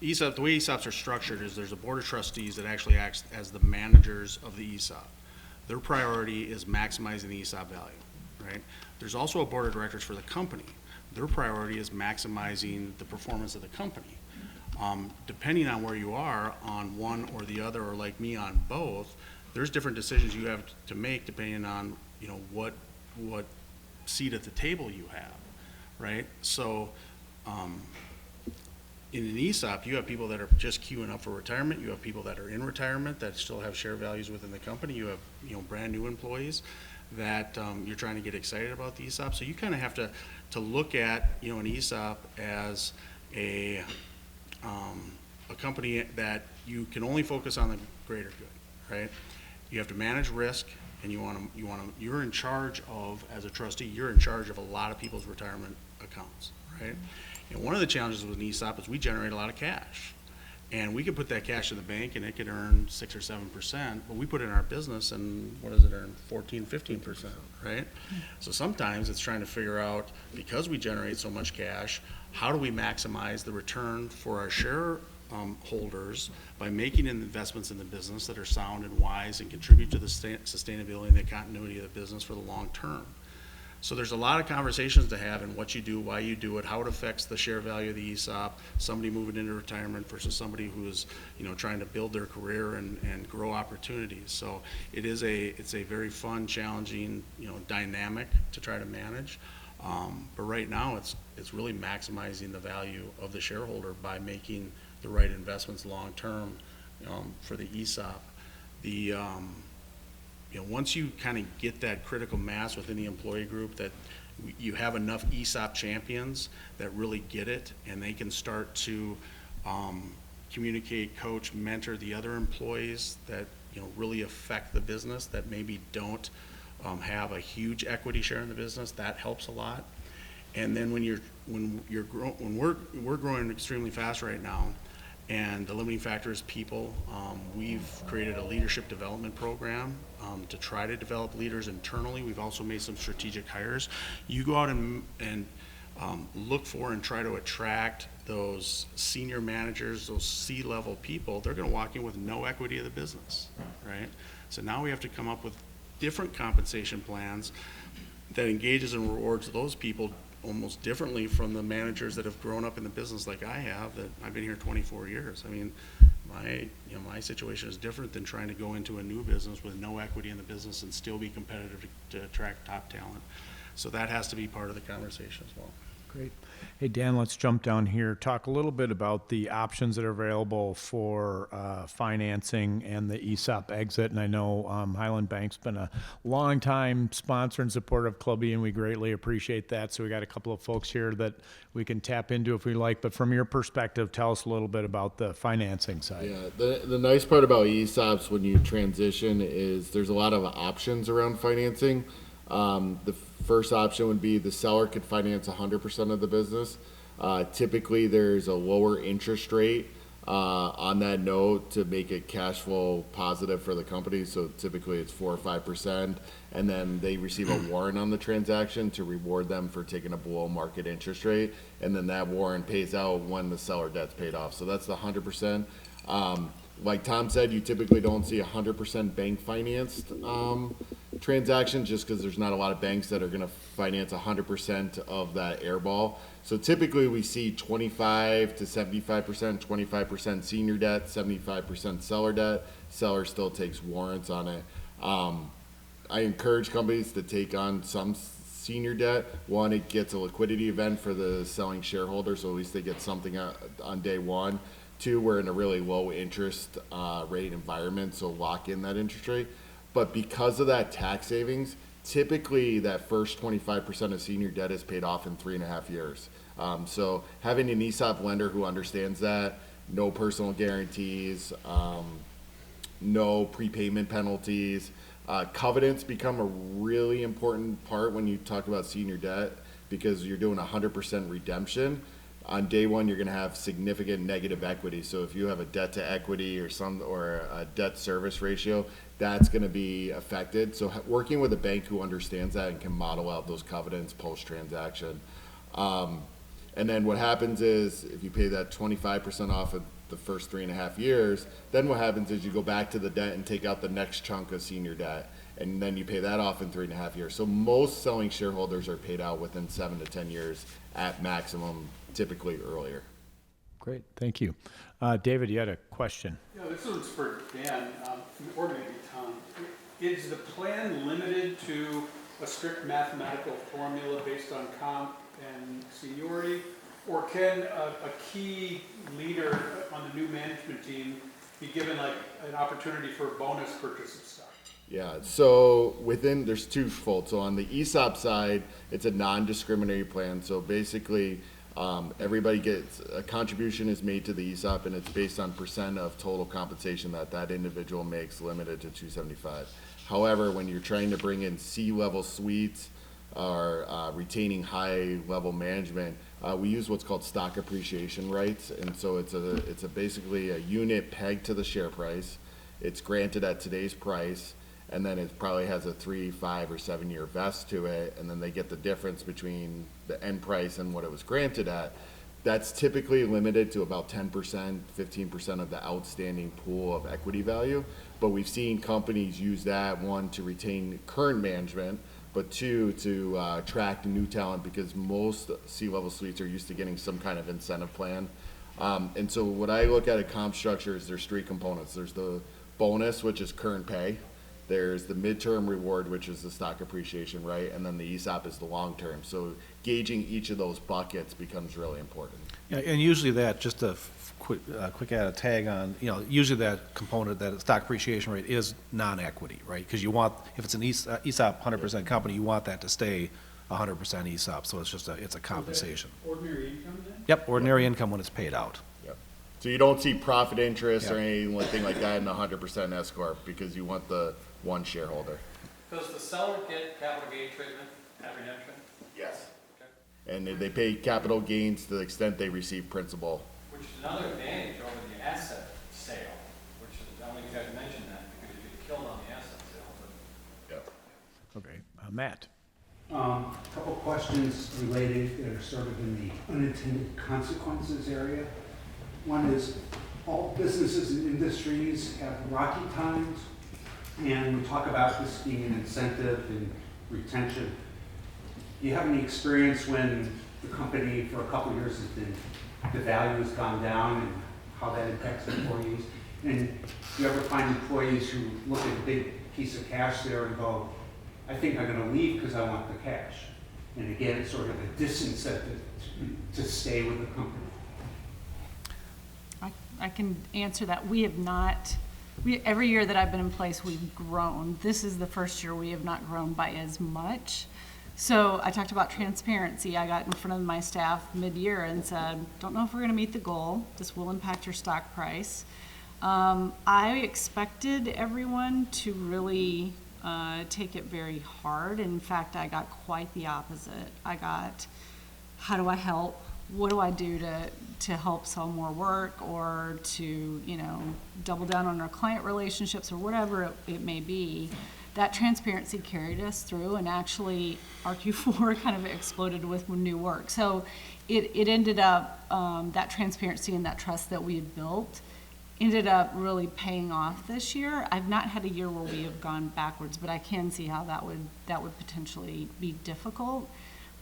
ESOP, the way ESOPs are structured is there's a board of trustees that actually acts as the managers of the ESOP. Their priority is maximizing the ESOP value, right? There's also a board of directors for the company. Their priority is maximizing the performance of the company. Depending on where you are on one or the other, or like me on both, there's different decisions you have to make depending on, you know, what seat at the table you have, right? So, in an ESOP, you have people that are just queuing up for retirement. You have people that are in retirement that still have share values within the company. You have, you know, brand new employees that you're trying to get excited about the ESOP. So you kind of have to look at, you know, an ESOP as a company that you can only focus on the greater good, right? You have to manage risk, and you're in charge of, as a trustee, you're in charge of a lot of people's retirement accounts, right? And one of the challenges with an ESOP is we generate a lot of cash. And we could put that cash in the bank and it could earn 6 or 7%, but we put it in our business and what does it earn? 14, 15%, right? So sometimes it's trying to figure out, because we generate so much cash, how do we maximize the return for our shareholders by making investments in the business that are sound and wise and contribute to the sustainability and the continuity of the business for the long term. So there's a lot of conversations to have in what you do, why you do it, how it affects the share value of the ESOP, somebody moving into retirement versus somebody who's, you know, trying to build their career and grow opportunities. So it's a very fun, challenging, you know, dynamic to try to manage. But right now it's really maximizing the value of the shareholder by making the right investments long term for the ESOP. You know, once you kind of get that critical mass within the employee group, that you have enough ESOP champions that really get it, and they can start to communicate, coach, mentor the other employees that, you know, really affect the business, that maybe don't have a huge equity share in the business. That helps a lot. And then when we're growing extremely fast right now, and the limiting factor is people. We've created a leadership development program to try to develop leaders internally. We've also made some strategic hires. You go out and look for and try to attract those senior managers, those C-level people. They're going to walk in with no equity of the business, right? So now we have to come up with different compensation plans that engages and rewards those people almost differently from the managers that have grown up in the business like I have, that I've been here 24 years. I mean, my situation is different than trying to go into a new business with no equity in the business and still be competitive to attract top talent. So that has to be part of the conversation as well. Great. Hey, Dan, let's jump down here. Talk a little bit about the options that are available for financing and the ESOP exit. And I know Highland Bank's been a long-time sponsor and supporter of Club E, and we greatly appreciate that. So we got a couple of folks here that we can tap into if we like. But from your perspective, tell us a little bit about the financing side. Yeah, the nice part about ESOPs when you transition is there's a lot of options around financing. The first option would be the seller could finance 100% of the business. Typically, there's a lower interest rate on that note to make it cash flow positive for the company. So typically it's 4 or 5%, and then they receive a warrant on the transaction to reward them for taking a below market interest rate, and then that warrant pays out when the seller debt's paid off. So that's the 100%. Like Tom said, you typically don't see 100% bank financed transaction just because there's not a lot of banks that are going to finance 100% of that airball. So typically we see 25 to 75%, 25% senior debt, 75% seller debt. Seller still takes warrants on it. I encourage companies to take on some senior debt. One, it gets a liquidity event for the selling shareholder, so at least they get something on day one. Two, we're in a really low interest rate environment, so lock in that interest rate. But because of that tax savings, typically that first 25% of senior debt is paid off in 3.5 years. So having an ESOP lender who understands that, no personal guarantees, no prepayment penalties, covenants become a really important part when you talk about senior debt because you're doing 100% redemption. On day one, you're going to have significant negative equity. So if you have a debt to equity or a debt service ratio, that's going to be affected. So working with a bank who understands that and can model out those covenants post-transaction. And then what happens is if you pay that 25% off of the first 3.5 years, then what happens is you go back to the debt and take out the next chunk of senior debt. And then you pay that off in 3.5 years. So most selling shareholders are paid out within 7 to 10 years at maximum, typically earlier. Great, thank you. David, you had a question. Yeah, this one's for Dan, or maybe Tom. Is the plan limited to a strict mathematical formula based on comp and seniority? Or can a key leader on the new management team be given like an opportunity for a bonus purchase of stock? Yeah, so there's twofold. So on the ESOP side, it's a non-discriminatory plan. So basically, everybody gets, a contribution is made to the ESOP, and it's based on percent of total compensation that individual makes, limited to 275. However, when you're trying to bring in C-level suites or retaining high-level management, we use what's called stock appreciation rights. And so it's basically a unit pegged to the share price. It's granted at today's price, and then it probably has a 3, 5, or 7 year vest to it, and then they get the difference between the end price and what it was granted at. That's typically limited to about 10%, 15% of the outstanding pool of equity value, but we've seen companies use that, one, to retain current management, but two, to attract new talent, because most C-level suites are used to getting some kind of incentive plan. And so what I look at a comp structure is there's 3 components. There's the bonus, which is current pay. There's the midterm reward, which is the stock appreciation, right? And then the ESOP is the long term. So gauging each of those buckets becomes really important. Yeah, and usually that, just a quick add a tag on, usually that component, that stock appreciation rate is non-equity, right? Because you want, if it's an ESOP 100% company, you want that to stay 100% ESOP. So it's a compensation. Ordinary income then? Yep, ordinary income when it's paid out. Yep. So you don't see profit interest or anything like that in 100% S corp, because you want the one shareholder. Does the seller get capital gain treatment at redemption? Yes. Okay. And they pay capital gains to the extent they receive principal. Which is another advantage over the asset sale, which is, I don't think you guys mentioned that, because you get killed on the asset sale. But Yep. Okay, Matt. Couple questions related that are sort of in the unintended consequences area. One is, all businesses and industries have rocky times, and we talk about this being an incentive and retention. Do you have any experience when the company for a couple of years the value has gone down, and how that impacts employees? And do you ever find employees who look at a big piece of cash there and go, I think I'm going to leave because I want the cash? And again, it's sort of a disincentive to stay with the company. I can answer that. We have not, every year that I've been in place, we've grown. This is the first year we have not grown by as much. So I talked about transparency. I got in front of my staff mid-year and said, don't know if we're going to meet the goal. This will impact your stock price. I expected everyone to really take it very hard. In fact, I got quite the opposite. I got, how do I help? What do I do to help sell more work, or to, double down on our client relationships, or whatever it may be? That transparency carried us through, and actually our Q4 kind of exploded with new work. So it ended up, that transparency and that trust that we had built ended up really paying off this year. I've not had a year where we have gone backwards, but I can see how that would potentially be difficult.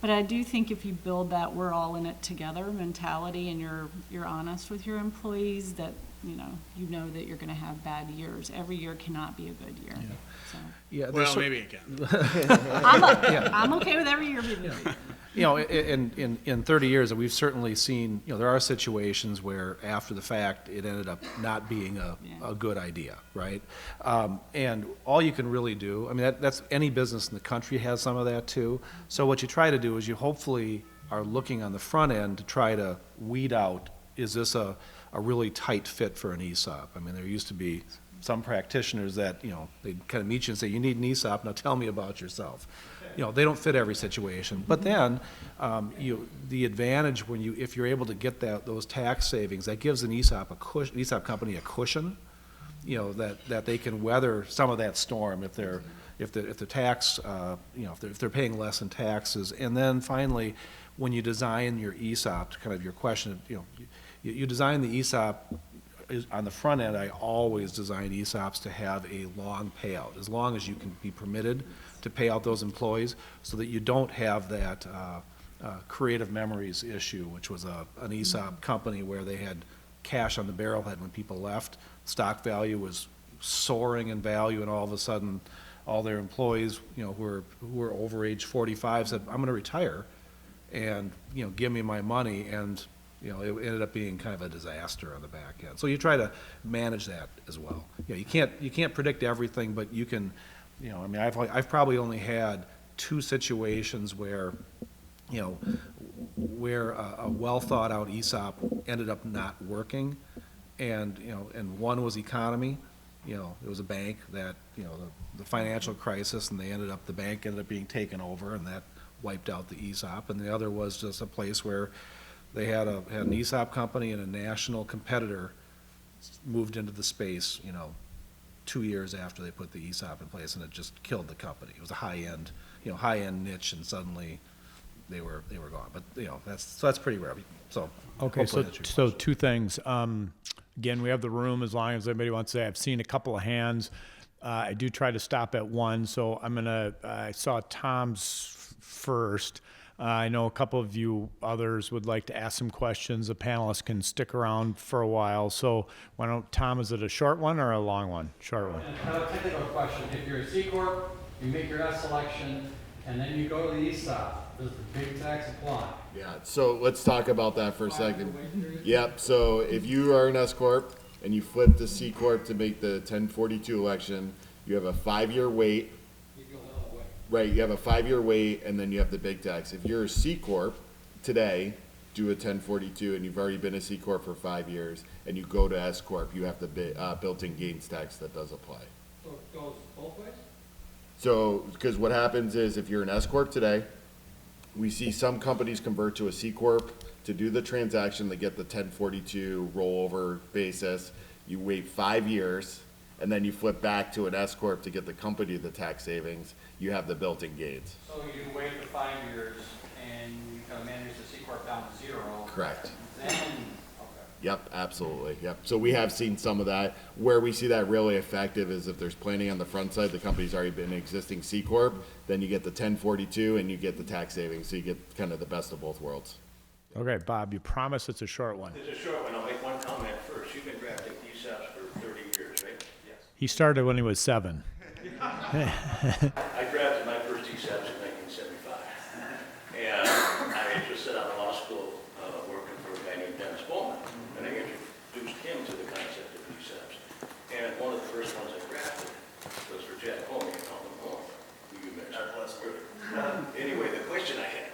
But I do think if you build that we're all in it together mentality, and you're honest with your employees, that you know that you're going to have bad years. Every year cannot be a good year. Yeah. So. Yeah. Well, maybe it can. I'm okay with every year being a good year. In 30 years, we've certainly seen, there are situations where after the fact, it ended up not being a good idea, right? And all you can really do, that's any business in the country has some of that too. So what you try to do is you hopefully are looking on the front end to try to weed out, is this a really tight fit for an ESOP? There used to be some practitioners that, they'd kind of meet you and say, you need an ESOP, now tell me about yourself. They don't fit every situation. But then, the advantage if you're able to get those tax savings, that gives an ESOP company a cushion, that they can weather some of that storm if the tax, if they're paying less in taxes. And then finally, when you design your ESOP, to kind of your question, you design the ESOP. On the front end, I always design ESOPs to have a long payout, as long as you can be permitted to pay out those employees, so that you don't have that Creative Memories issue, which was an ESOP company where they had cash on the barrelhead when people left. Stock value was soaring in value, and all of a sudden, all their employees, who were over age 45 said, "I'm going to retire, and give me my money." And it ended up being kind of a disaster on the back end. So you try to manage that as well. You can't predict everything, but you can. I mean, I've probably only had 2 situations where a well thought out ESOP ended up not working, and one was economy. It was a bank that the financial crisis, and the bank ended up being taken over, and that wiped out the ESOP. And the other was just a place where they had an ESOP company, and a national competitor moved into the space 2 years after they put the ESOP in place, and it just killed the company. It was a high-end niche, and suddenly they were gone. But that's pretty rare. So Okay, hopefully that's your so question. 2 things. Again, we have the room as long as anybody wants to say. I've seen a couple of hands. I do try to stop at 1, so I saw Tom's first. I know a couple of you others would like to ask some questions. The panelists can stick around for a while. So why don't, Tom, is it a short one or a long one? Short one. And kind of a technical question. If you're a C Corp, you make your S selection, and then you go to the ESOP, does the big tax apply? Yeah, so let's talk about that for a second. Yep, so if you are an S Corp and you flip to C Corp to make the 1042 election, you have a 5-year wait. You go the other way. Right, you have a 5-year wait, and then you have the big tax. If you're a C Corp today, do a 1042, and you've already been a C Corp for 5 years, and you go to S Corp, you have the built-in gains tax that does apply. So it goes both ways? So, because what happens is if you're an S Corp today, we see some companies convert to a C Corp to do the transaction. They get the 1042 rollover basis. You wait 5 years, and then you flip back to an S Corp to get the company the tax savings. You have the built-in gains. So you wait the 5 years, and you kind of manage the C Corp down to 0. Correct. Then, okay. Yep, absolutely. Yep. So we have seen some of that. Where we see that really effective is if there's planning on the front side, the company's already been an existing C Corp, then you get the 1042 and you get the tax savings. So you get kind of the best of both worlds. Okay, Bob, you promise it's a short one. It's a short one. I'll make one comment first. You've been drafting ESOPs for 30 years, right? Yes. He started when he was 7. I drafted my first ESOPs in 1975. And I had just set out of law school working for a guy named Dennis Bowman. And I introduced him to the concept of ESOPs. And one of the first ones I drafted was for Jack Comey and Alvin Moore, who you mentioned. Anyway, the question I had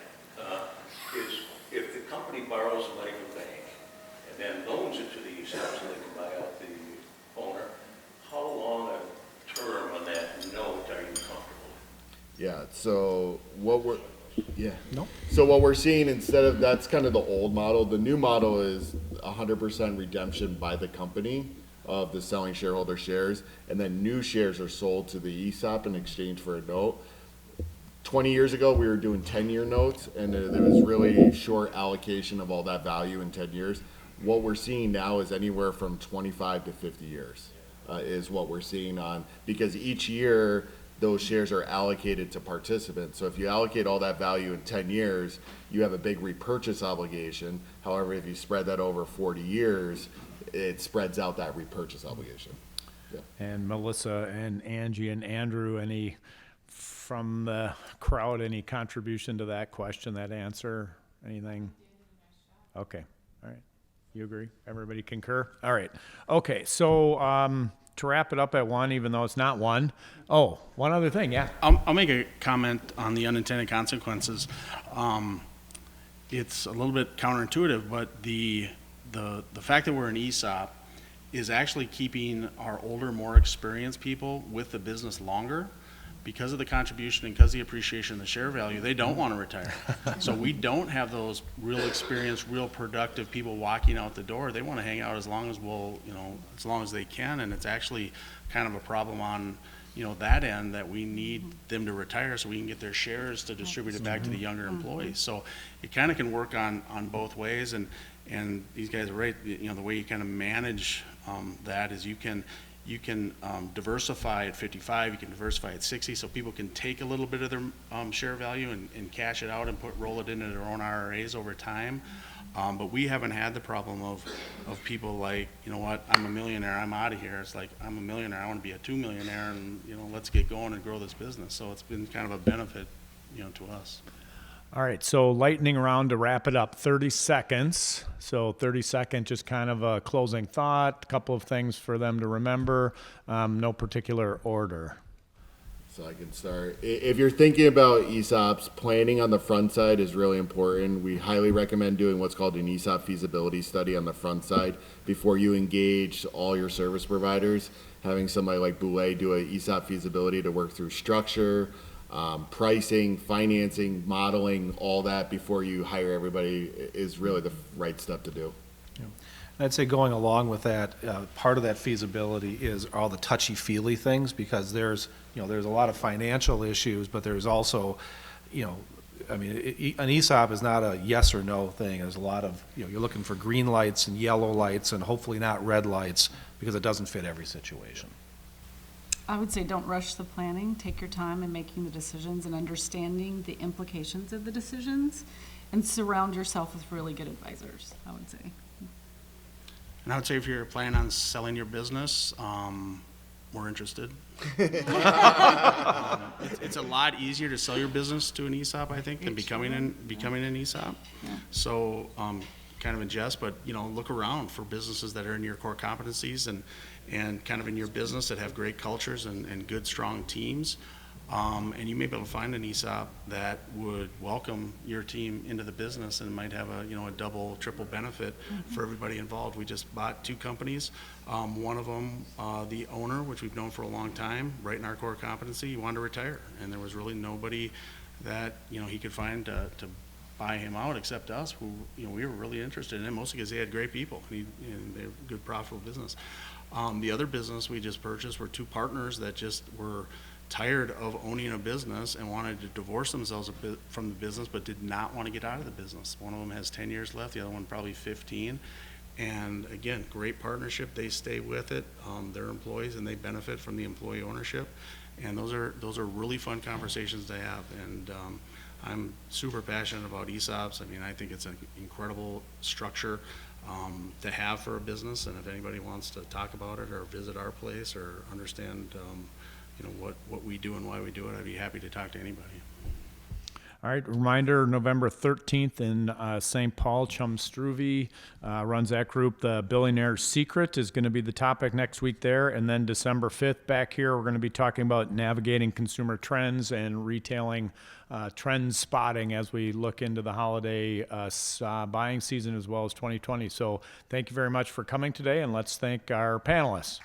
is if the company borrows the money from the bank and then loans it to the ESOP so they can buy out the owner, how long a term on that note are you comfortable with? Yeah. So So what we're seeing instead of that's kind of the old model. The new model is 100% redemption by the company of the selling shareholder shares, and then new shares are sold to the ESOP in exchange for a note. 20 years ago, we were doing 10-year notes, and there was really short allocation of all that value in 10 years. What we're seeing now is anywhere from 25 to 50 years is what we're seeing on, because each year those shares are allocated to participants. So if you allocate all that value in 10 years, you have a big repurchase obligation. However, if you spread that over 40 years, it spreads out that repurchase obligation. Yeah. And Melissa and Angie and Andrew, any from the crowd, any contribution to that question, that answer, anything? Okay, all right. You agree? Everybody concur? All right. Okay, so to wrap it up at 1, even though it's not 1. Oh, one other thing, yeah. I'll make a comment on the unintended consequences. It's a little bit counterintuitive, but the fact that we're an ESOP is actually keeping our older, more experienced people with the business longer. Because of the contribution and because of the appreciation of the share value, they don't want to retire. So we don't have those real experienced, real productive people walking out the door. They want to hang out as long as as long as they can, and it's actually kind of a problem on, that end that we need them to retire so we can get their shares to distribute it back to the younger employees. So it kind of can work on both ways, and these guys are right. The way you kind of manage that is you can You can diversify at 55, you can diversify at 60, so people can take a little bit of their share value and cash it out and roll it into their own RRAs over time. But we haven't had the problem of people like, you know what, I'm a millionaire, I'm out of here. It's like, I'm a millionaire, I want to be a 2 millionaire, and, you know, let's get going and grow this business. So it's been kind of a benefit, you know, to us. All right, so lightning round to wrap it up, 30 seconds. So 30-second, just kind of a closing thought, a couple of things for them to remember, no particular order. So I can start. If you're thinking about ESOPs, planning on the front side is really important. We highly recommend doing what's called an ESOP feasibility study on the front side before you engage all your service providers. Having somebody like Boulay do an ESOP feasibility to work through structure, pricing, financing, modeling, all that before you hire everybody is really the right step to do. I'd say going along with that, part of that feasibility is all the touchy-feely things, because there's a lot of financial issues, but there's also, I mean, an ESOP is not a yes or no thing. There's a lot of, you're looking for green lights and yellow lights and hopefully not red lights, because it doesn't fit every situation. I would say don't rush the planning. Take your time in making the decisions and understanding the implications of the decisions, and surround yourself with really good advisors, I would say. And I would say if you're planning on selling your business, we're interested. It's a lot easier to sell your business to an ESOP, I think, than becoming an ESOP. Yeah. So, kind of in jest, but look around for businesses that are in your core competencies and kind of in your business that have great cultures and good, strong teams. And you may be able to find an ESOP that would welcome your team into the business and might have a double, triple benefit for everybody involved. We just bought 2 companies. One of them, the owner, which we've known for a long time, right in our core competency, he wanted to retire, and there was really nobody that he could find to buy him out except us, who we were really interested in, mostly because they had great people and they're good, profitable business. The other business we just purchased were 2 partners that just were tired of owning a business and wanted to divorce themselves a bit from the business, but did not want to get out of the business. One of them has 10 years left, the other one probably 15. And again, great partnership. They stay with it. They're employees and they benefit from the employee ownership. And those are really fun conversations to have. And I'm super passionate about ESOPs. I mean, I think it's an incredible structure to have for a business. And if anybody wants to talk about it or visit our place or understand what we do and why we do it, I'd be happy to talk to anybody. All right, reminder, November 13th in St. Paul, Chum Struve runs that group. The Billionaire's Secret is going to be the topic next week there. And then December 5th back here, we're going to be talking about navigating consumer trends and retailing trend spotting as we look into the holiday buying season as well as 2020. So thank you very much for coming today, and let's thank our panelists.